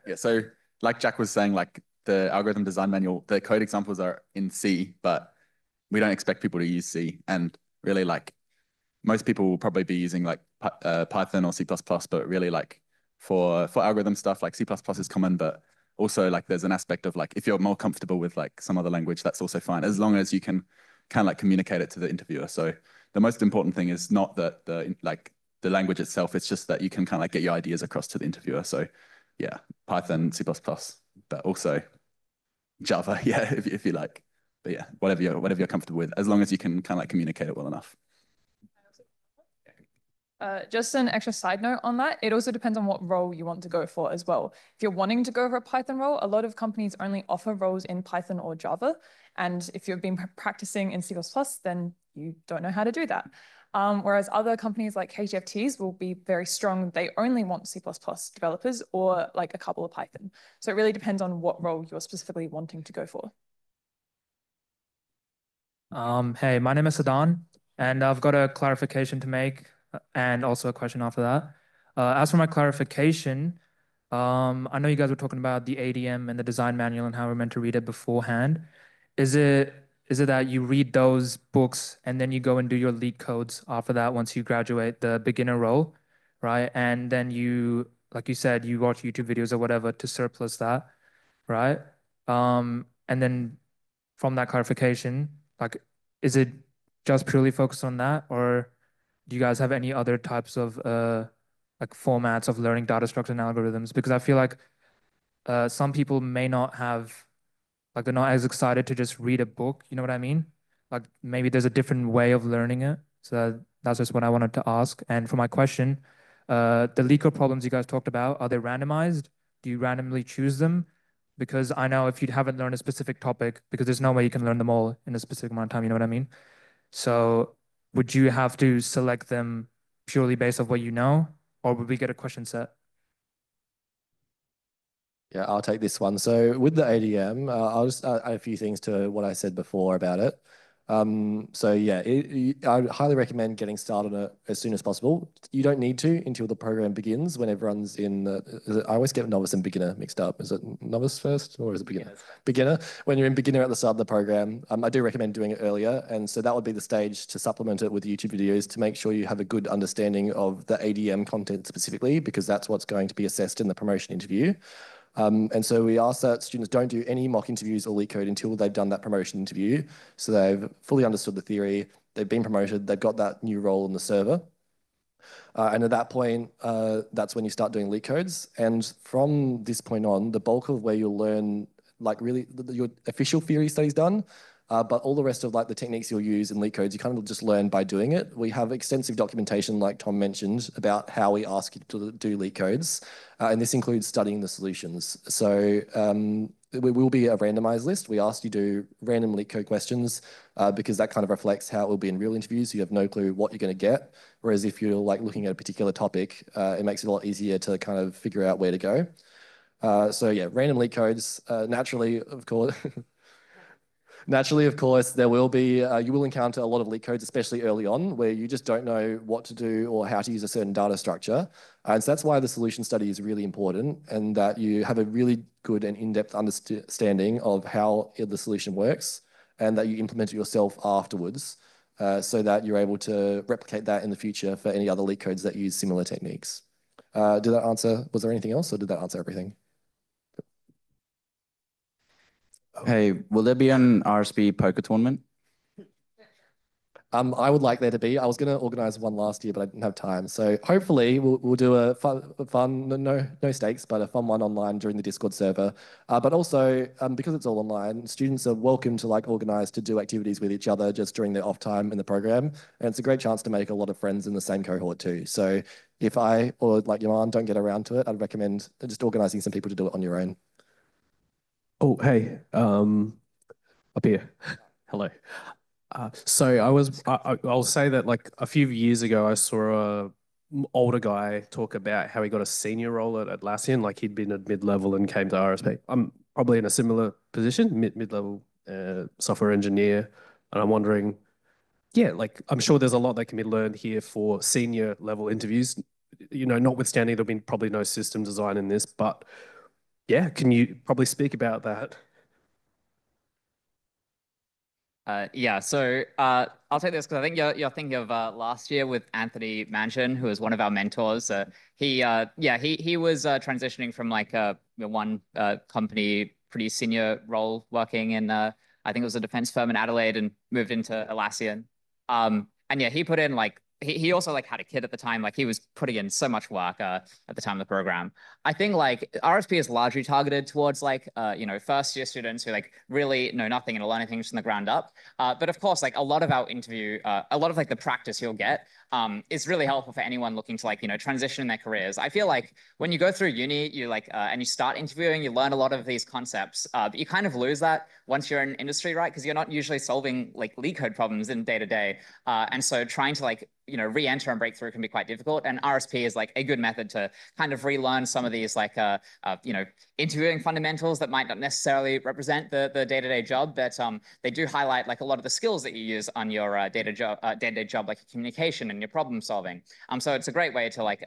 Yeah, so like Jack was saying, like the algorithm design manual, the code examples are in C, but we don't expect people to use C. And really like most people will probably be using like Python or C++, but really like for algorithm stuff, like C++ is common, but also like there's an aspect of like, if you're more comfortable with like some other language, that's also fine, as long as you can kind of like communicate it to the interviewer. So the most important thing is not that the language itself, it's just that you can kind of like get your ideas across to the interviewer. So yeah, Python, C++, but also Java, yeah, if you like. But yeah, whatever you're comfortable with, as long as you can kind of like communicate it well enough. Just an extra side note on that, it also depends on what role you want to go for as well. If you're wanting to go for a Python role, a lot of companies only offer roles in Python or Java. And if you've been practicing in C++, then you don't know how to do that. Whereas other companies like HFTs will be very strong. They only want C++ developers or like a couple of Python. So it really depends on what role you're specifically wanting to go for. Hey, my name is Sadan, and I've got a clarification to make and also a question after that. As for my clarification, I know you guys were talking about the ADM and the design manual and how we're meant to read it beforehand. Is it that you read those books and then you go and do your lead codes after that once you graduate the beginner role, right? And then you, like you said, you watch YouTube videos or whatever to surplus that, right? And then from that clarification, like, is it just purely focused on that, or do you guys have any other types of like formats of learning data structures and algorithms? Because I feel like some people may not have, like, they're not as excited to just read a book. You know what I mean? Like maybe there's a different way of learning it. So that's just what I wanted to ask. And for my question, the LeetCode problems you guys talked about, are they randomized? Do you randomly choose them? Because I know if you haven't learned a specific topic, because there's no way you can learn them all in a specific amount of time, you know what I mean? So would you have to select them purely based off what you know, or would we get a question set? Yeah, I'll take this one. So with the ADM, I'll just add a few things to what I said before about it. So yeah, I highly recommend getting started on it as soon as possible. You don't need to until the program begins, when everyone's in I always get novice and beginner mixed up. Is it novice first or is it beginner? Beginner. When you're in beginner at the start of the program, I do recommend doing it earlier. And so that would be the stage to supplement it with YouTube videos to make sure you have a good understanding of the ADM content specifically, because that's what's going to be assessed in the promotion interview. And so we ask that students don't do any mock interviews or leak code until they've done that promotion interview. So they've fully understood the theory, they've been promoted, they've got that new role in the server. And at that point, that's when you start doing leak codes. And from this point on, the bulk of where you'll learn like really your official theory studies done, but all the rest of like the techniques you'll use in leak codes, you kind of just learn by doing it. We have extensive documentation, like Tom mentioned, about how we ask you to do leak codes. And this includes studying the solutions. So it will be a randomized list. We ask you to do random leak code questions because that kind of reflects how it will be in real interviews. You have no clue what you're going to get. Whereas if you're like looking at a particular topic, it makes it a lot easier to kind of figure out where to go. So yeah, random leak codes, naturally, of course. Naturally, of course, there will be, you will encounter a lot of leak codes, especially early on, where you just don't know what to do or how to use a certain data structure. And so that's why the solution study is really important, and that you have a really good and in-depth understanding of how the solution works, and that you implement it yourself afterwards, so that you're able to replicate that in the future for any other leak codes that use similar techniques. Did that answer, was there anything else, or did that answer everything? Hey, will there be an RSP poker tournament? I would like there to be. I was going to organize one last year, but I didn't have time. So hopefully we'll do a fun no stakes, but a fun one online during the Discord server. But also, because it's all online, students are welcome to like organize to do activities with each other just during their off time in the program. And it's a great chance to make a lot of friends in the same cohort too. So if I or like Yaman don't get around to it, I'd recommend just organizing some people to do it on your own. Oh, hey, up here. Hello. So I'll say that like a few years ago, I saw a older guy talk about how he got a senior role at Atlassian, like he'd been at mid-level and came to RSP. I'm probably in a similar position, mid-level software engineer, and I'm wondering, yeah, like I'm sure there's a lot that can be learned here for senior level interviews. You know, notwithstanding there'll be probably no system design in this, but yeah, can you probably speak about that? Yeah, so I'll take this because I think you're thinking of last year with Anthony Manchin, who was one of our mentors. He was transitioning from like one company pretty senior role working in I think it was a defense firm in Adelaide and moved into Atlassian. And yeah, he put in like he also like had a kid at the time. Like he was putting in so much work at the time of the program. I think like RSP is largely targeted towards like first year students who like really know nothing and are learning things from the ground up. But of course, like a lot of our interview, a lot of like the practice you'll get is really helpful for anyone looking to like transition in their careers. I feel like when you go through uni, you like and you start interviewing, you learn a lot of these concepts, but you kind of lose that once you're in industry, right? Because you're not usually solving like leak code problems in day to day, and so trying to like re-enter and break through can be quite difficult. And RSP is like a good method to kind of relearn some of these like interviewing fundamentals that might not necessarily represent the day-to-day job, but they do highlight like a lot of the skills that you use on your day-to-day job, like communication and your problem solving. So it's a great way to like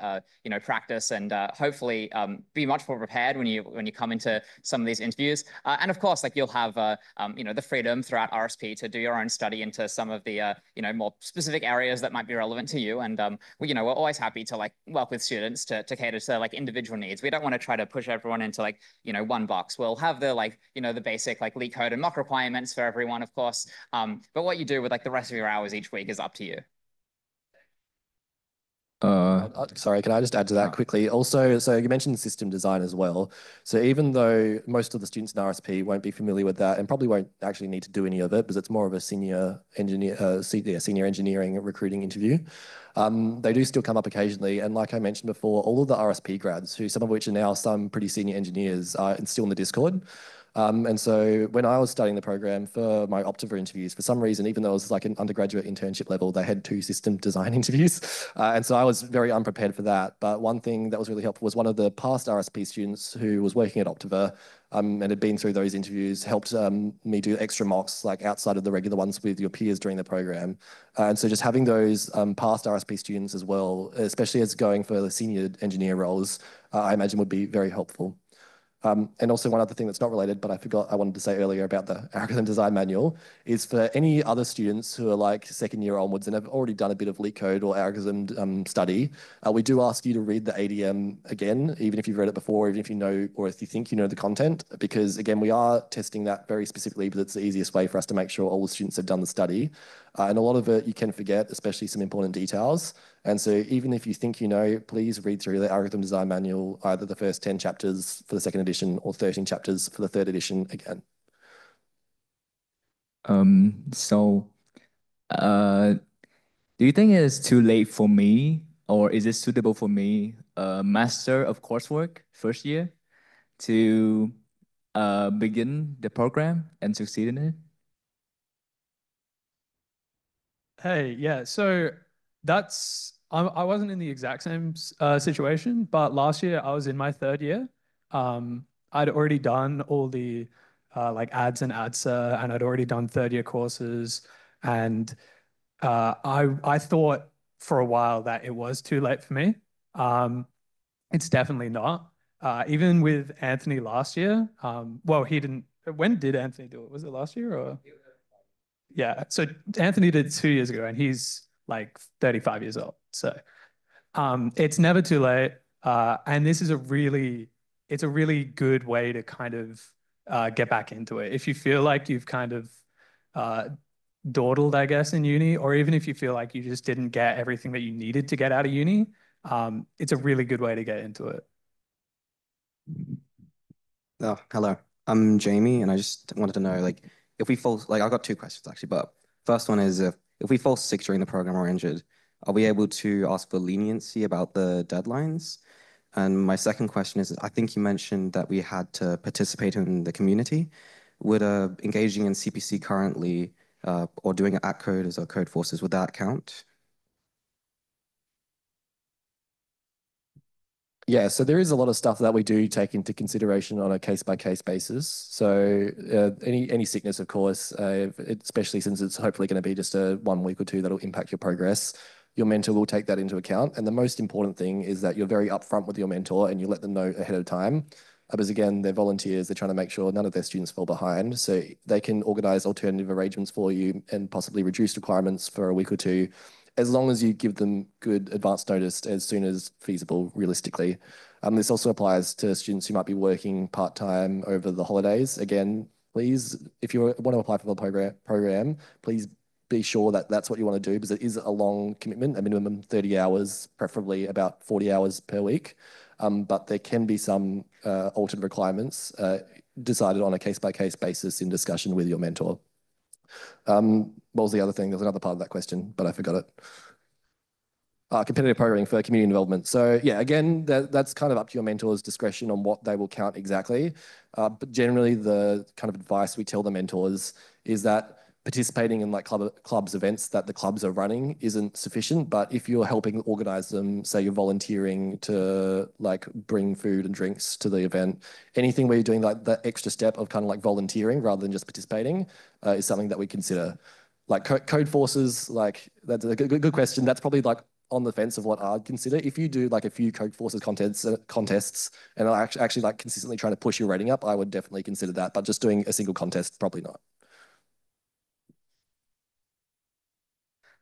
practice and hopefully be much more prepared when you come into some of these interviews. And of course, like you'll have the freedom throughout RSP to do your own study into some of the more specific areas that might be relevant to you. And we're always happy to like work with students to cater to like individual needs. We don't want to try to push everyone into like one box. We'll have the like the basic like leak code and mock requirements for everyone, of course. But what you do with like the rest of your hours each week is up to you. Sorry, can I just add to that quickly? Also, so you mentioned system design as well. So even though most of the students in RSP won't be familiar with that and probably won't actually need to do any of it because it's more of a senior engineering recruiting interview, they do still come up occasionally. And like I mentioned before, all of the RSP grads, who some of which are now some pretty senior engineers, are still in the Discord. And so when I was studying the program for my Optiver interviews, for some reason, even though it was like an undergraduate internship level, they had 2 system design interviews. And so I was very unprepared for that. But one thing that was really helpful was one of the past RSP students who was working at Optiver and had been through those interviews, helped me do extra mocks like outside of the regular ones with your peers during the program. And so just having those past RSP students as well, especially as going for the senior engineer roles, I imagine would be very helpful. And also one other thing that's not related, but I wanted to say earlier about the algorithm design manual, is for any other students who are like second year onwards and have already done a bit of LeetCode or algorithm study, we do ask you to read the ADM again, even if you've read it before, even if you know, or if you think you know the content, because again, we are testing that very specifically, but it's the easiest way for us to make sure all the students have done the study. And a lot of it you can forget, especially some important details. And so even if you think you know, please read through the algorithm design manual, either the first 10 chapters for the second edition or 13 chapters for the third edition again. So, do you think it's too late for me, or is it suitable for me, master of coursework first year, to begin the program and succeed in it? Hey, yeah. So I wasn't in the exact same situation, but last year I was in my third year. I'd already done all the like ads and ADSA, and I'd already done third year courses, and I thought for a while that it was too late for me. It's definitely not. Even with Anthony last year, well, he didn't. When did Anthony do it? Was it last year or? Yeah. So Anthony did 2 years ago, and he's like 35 years old. So it's never too late. And this is it's a really good way to kind of get back into it. If you feel like you've kind of dawdled, I guess, in uni, or even if you feel like you just didn't get everything that you needed to get out of uni, it's a really good way to get into it. Oh, hello. I'm Jamie, and I just wanted to know, like, if we fall, like, I've got two questions actually, but first one is if we fall sick during the program or injured, are we able to ask for leniency about the deadlines? And my second question is, I think you mentioned that we had to participate in the community. Would engaging in CPC currently or doing at code as a code forces, would that count? Yeah, so there is a lot of stuff that we do take into consideration on a case-by-case basis. So any sickness, of course, especially since it's hopefully going to be just a 1 week or two that'll impact your progress, your mentor will take that into account. And the most important thing is that you're very upfront with your mentor and you let them know ahead of time. Because again, they're volunteers, they're trying to make sure none of their students fall behind. So they can organize alternative arrangements for you and possibly reduce requirements for a week or two, as long as you give them good advance notice as soon as feasible, realistically. This also applies to students who might be working part-time over the holidays. Again, please, if you want to apply for the program, please be sure that that's what you want to do, because it is a long commitment, a minimum 30 hours, preferably about 40 hours per week. But there can be some alternate requirements decided on a case-by-case basis in discussion with your mentor. What was the other thing? There was another part of that question, but I forgot it. Competitive programming for community involvement. So yeah, again, that's kind of up to your mentor's discretion on what they will count exactly. But generally, the kind of advice we tell the mentors is that participating in like clubs events that the clubs are running isn't sufficient. But if you're helping organize them, say you're volunteering to like bring food and drinks to the event, anything where you're doing like the extra step of kind of like volunteering rather than just participating is something that we consider. Like code forces, like that's a good question. That's probably like on the fence of what I'd consider. If you do like a few code forces contests and are actually like consistently trying to push your rating up, I would definitely consider that. But just doing a single contest, probably not.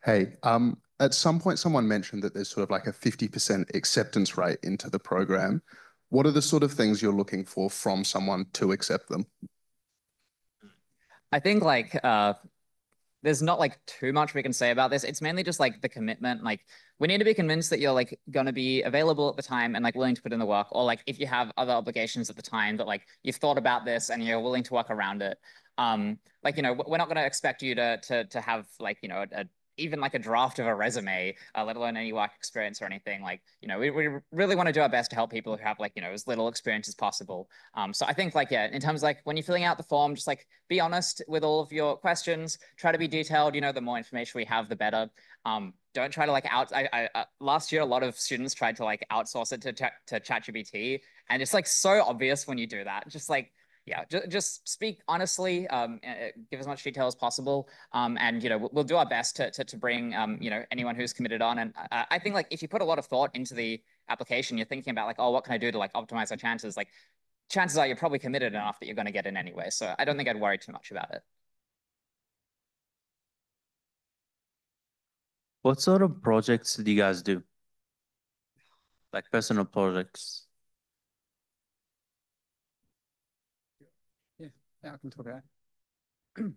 Hey, at some point someone mentioned that there's sort of like a 50% acceptance rate into the program. What are the sort of things you're looking for from someone to accept them? I think like there's not like too much we can say about this. It's mainly just like the commitment. Like we need to be convinced that you're like going to be available at the time and like willing to put in the work, or like if you have other obligations at the time that like you've thought about this and you're willing to work around it. Like, you know, we're not going to expect you to have like, you know, even like a draft of a resume, let alone any work experience or anything. Like, you know, we really want to do our best to help people who have like, you know, as little experience as possible. So I think like, yeah, in terms of like when you're filling out the form, just like be honest with all of your questions, try to be detailed. You know, the more information we have, the better. Don't try to like last year, a lot of students tried to like outsource it to ChatGPT, and it's like so obvious when you do that. Just like, yeah, just speak honestly, give as much detail as possible, and you know we'll do our best to bring you know anyone who's committed on. And I think like if you put a lot of thought into the application, you're thinking about like, oh, what can I do to like optimize our chances? Like chances are you're probably committed enough that you're going to get in anyway. So I don't think I'd worry too much about it. What sort of projects do you guys do? Like personal projects? Yeah, I can talk about it.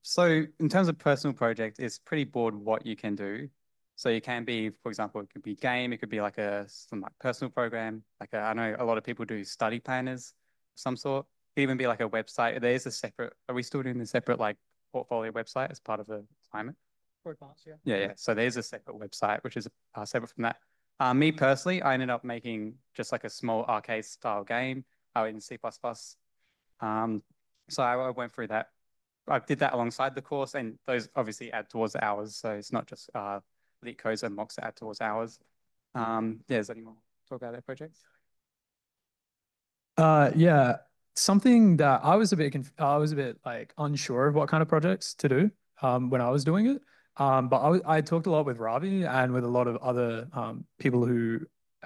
So in terms of personal project, it's pretty broad what you can do. So you can be, for example, it could be game, it could be like some like personal program. I know a lot of people do study planners of some sort. It could even be like a website. There's a separate, are we still doing a separate like portfolio website as part of the assignment? For advanced, yeah. Yeah. So there's a separate website, which is separate from that. Me personally, I ended up making just like a small arcade style game in C++. So I went through that. I did that alongside the course, and those obviously add towards the hours. So it's not just leak codes and mocks that add towards hours. Yeah, does anyone talk about their projects? Yeah, something that I was a bit like unsure of what kind of projects to do when I was doing it. But I talked a lot with Ravi and with a lot of other people who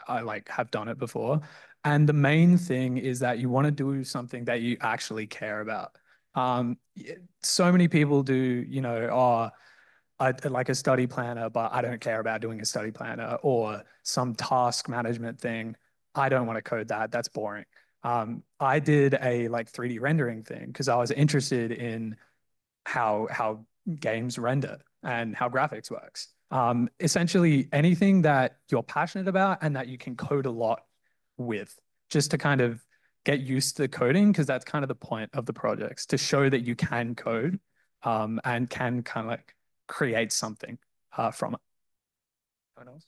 I like have done it before. And the main thing is that you want to do something that you actually care about. So many people do, you know, I like a study planner, but I don't care about doing a study planner, or some task management thing. I don't want to code that. That's boring. I did a like 3D rendering thing because I was interested in how games render and how graphics works. Essentially anything that you're passionate about and that you can code a lot with, just to kind of get used to coding, because that's kind of the point of the projects, to show that you can code and can kind of like create something from it. Anyone else?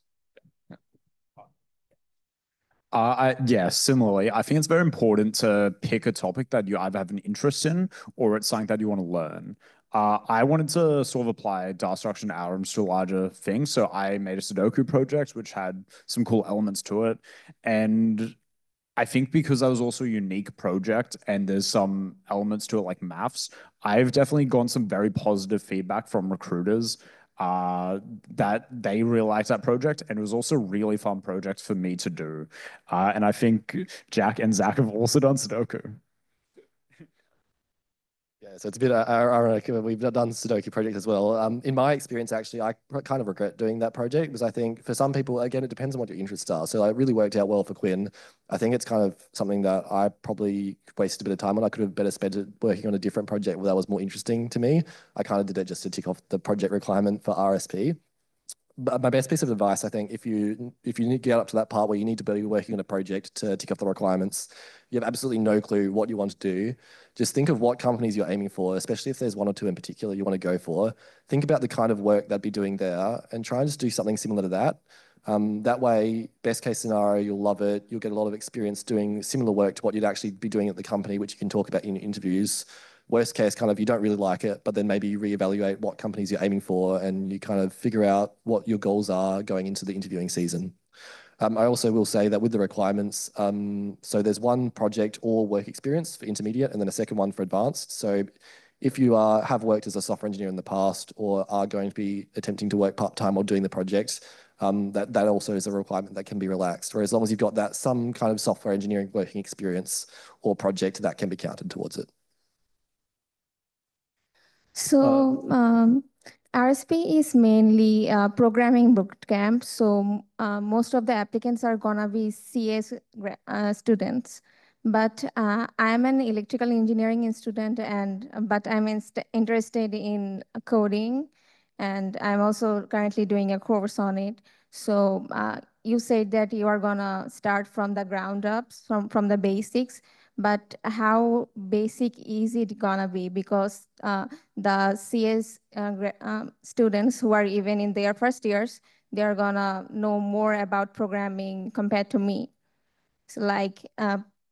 Yeah, similarly, I think it's very important to pick a topic that you either have an interest in or it's something that you want to learn. I wanted to sort of apply data structure and algorithms to a larger thing, so I made a Sudoku project which had some cool elements to it. And I think because that was also a unique project and there's some elements to it like maths, I've definitely gotten some very positive feedback from recruiters that they really liked that project, and it was also a really fun project for me to do. And I think Jack and Zach have also done Sudoku. Yeah, so it's a bit ironic. We've done Sudoku project as well. In my experience, actually, I kind of regret doing that project because I think for some people, again, it depends on what your interests are. So it really worked out well for Quinn. I think it's kind of something that I probably wasted a bit of time on. I could have better spent it working on a different project where that was more interesting to me. I kind of did it just to tick off the project requirement for RSP. But my best piece of advice, I think, if you need to get up to that part where you need to be working on a project to tick off the requirements, you have absolutely no clue what you want to do. Just think of what companies you're aiming for, especially if there's one or two in particular you want to go for. Think about the kind of work they'd be doing there and try and just do something similar to that. That way, best case scenario, you'll love it. You'll get a lot of experience doing similar work to what you'd actually be doing at the company, which you can talk about in your interviews. Worst case, kind of, you don't really like it, but then maybe you reevaluate what companies you're aiming for and you kind of figure out what your goals are going into the interviewing season. I also will say that with the requirements, so there's one project or work experience for intermediate and then a second one for advanced. So if you have worked as a software engineer in the past or are going to be attempting to work part-time or doing the project, that also is a requirement that can be relaxed. Or as long as you've got that some kind of software engineering working experience or project, that can be counted towards it. So RSP is mainly programming bootcamp. So most of the applicants are gonna be CS students. But I'm an electrical engineering student, but I'm interested in coding, and I'm also currently doing a course on it. So you said that you are gonna start from the ground up, from the basics. But how basic is it gonna be? Because the CS students who are even in their first years, they're gonna know more about programming compared to me. So like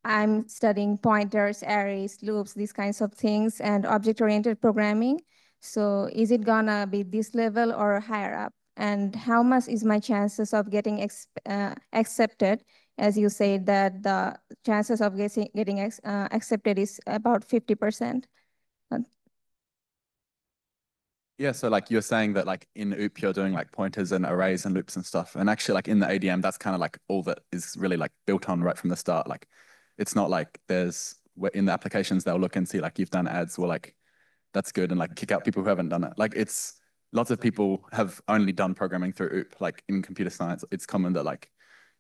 I'm studying pointers, arrays, loops, these kinds of things, and object-oriented programming. So is it gonna be this level or higher up? And how much is my chances of getting accepted? As you said that the chances of getting accepted is about 50%. Yeah, so like you're saying that like in OOP you're doing like pointers and arrays and loops and stuff. And actually like in the ADM, that's kind of like all that is really like built on right from the start. Like it's not like in the applications, they'll look and see like you've done ads, or like, that's good, and like kick out people who haven't done it. Like it's, lots of people have only done programming through OOP. Like in computer science, it's common that like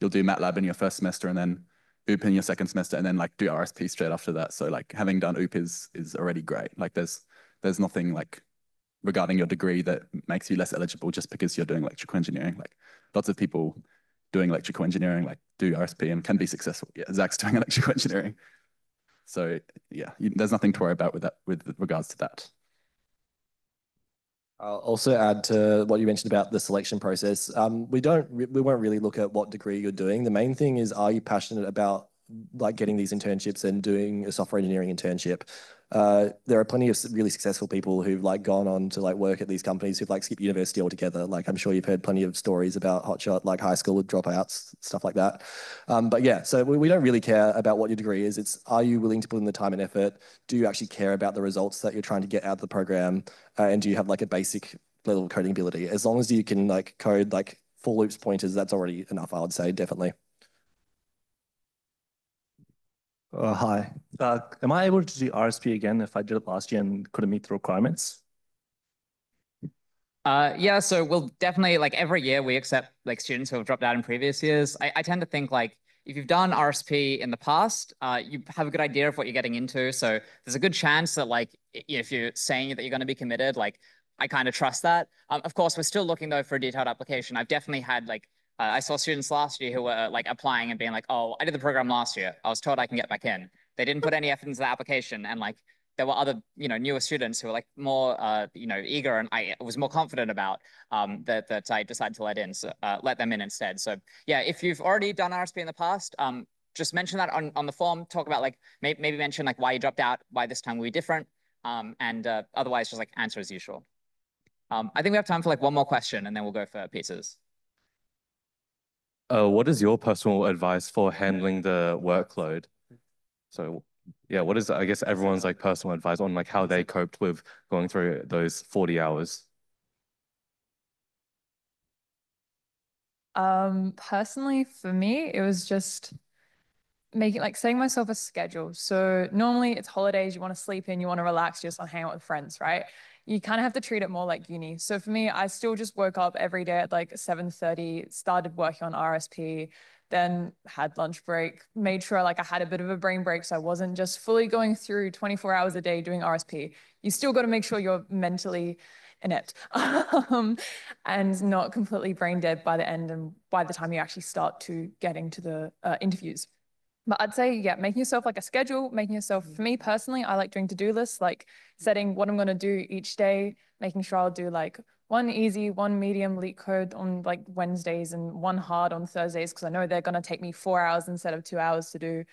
you'll do MATLAB in your first semester and then OOP in your second semester and then like do RSP straight after that. So like having done OOP is already great. Like there's nothing like regarding your degree that makes you less eligible just because you're doing electrical engineering. Like lots of people doing electrical engineering like do RSP and can be successful. Yeah, Zach's doing electrical engineering. So yeah, there's nothing to worry about with regards to that. I'll also add to what you mentioned about the selection process. We won't really look at what degree you're doing. The main thing is, are you passionate about like getting these internships and doing a software engineering internship? There are plenty of really successful people who've like gone on to like work at these companies who've like skipped university altogether. Like I'm sure you've heard plenty of stories about hotshot like high school dropouts, stuff like that. But yeah, so we don't really care about what your degree is. It's, are you willing to put in the time and effort? Do you actually care about the results that you're trying to get out of the program? And do you have like a basic level of coding ability? As long as you can like code like for loops, pointers, that's already enough, I would say, definitely. Hi. Am I able to do RSP again if I did it last year and couldn't meet the requirements? Yeah, so we'll definitely, like every year we accept like students who have dropped out in previous years. I tend to think like if you've done RSP in the past, you have a good idea of what you're getting into. So there's a good chance that like if you're saying that you're going to be committed, like I kind of trust that. Of course, we're still looking though for a detailed application. I've definitely had like I saw students last year who were like applying and being like, oh, I did the program last year. I was told I can get back in. They didn't put any effort into the application, and like there were other, newer students who were like more, eager, and I was more confident about that I decided to let them in instead. So yeah, if you've already done RSP in the past, just mention that on the form. Talk about like maybe mention like why you dropped out, why this time will be different, and otherwise just like answer as usual. I think we have time for like one more question, and then we'll go for pizzas. What is your personal advice for handling the workload? So yeah, what is, I guess, everyone's like personal advice on like how they coped with going through those 40 hours? Personally, for me, it was just setting myself a schedule. So normally it's holidays, you want to sleep in, you want to relax, you just want to hang out with friends, right? You kind of have to treat it more like uni. So for me, I still just woke up every day at like 7:30, started working on RSP, then had lunch break, made sure like I had a bit of a brain break so I wasn't just fully going through 24 hours a day doing RSP. You still got to make sure you're mentally inept and not completely brain dead by the end and by the time you actually start to getting to the interviews. But I'd say, yeah, making yourself like a schedule, for me personally, I like doing to-do lists, like setting what I'm going to do each day, making sure I'll do like one easy, one medium leak code on like Wednesdays and one hard on Thursdays, because I know they're going to take me 4 hours instead of 2 hours to do.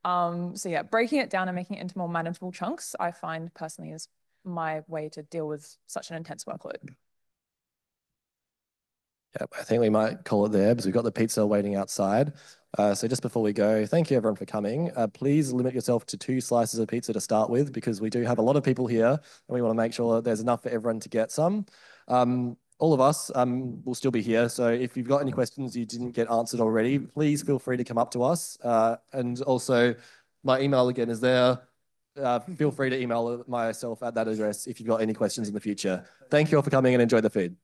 So yeah, breaking it down and making it into more manageable chunks, I find personally is my way to deal with such an intense workload. Yep, I think we might call it there because we've got the pizza waiting outside. So just before we go, thank you everyone for coming. Please limit yourself to 2 slices of pizza to start with, because we do have a lot of people here and we want to make sure that there's enough for everyone to get some. All of us will still be here. So if you've got any questions you didn't get answered already, please feel free to come up to us. And also my email again is there. Feel free to email myself at that address if you've got any questions in the future. Thank you all for coming and enjoy the food.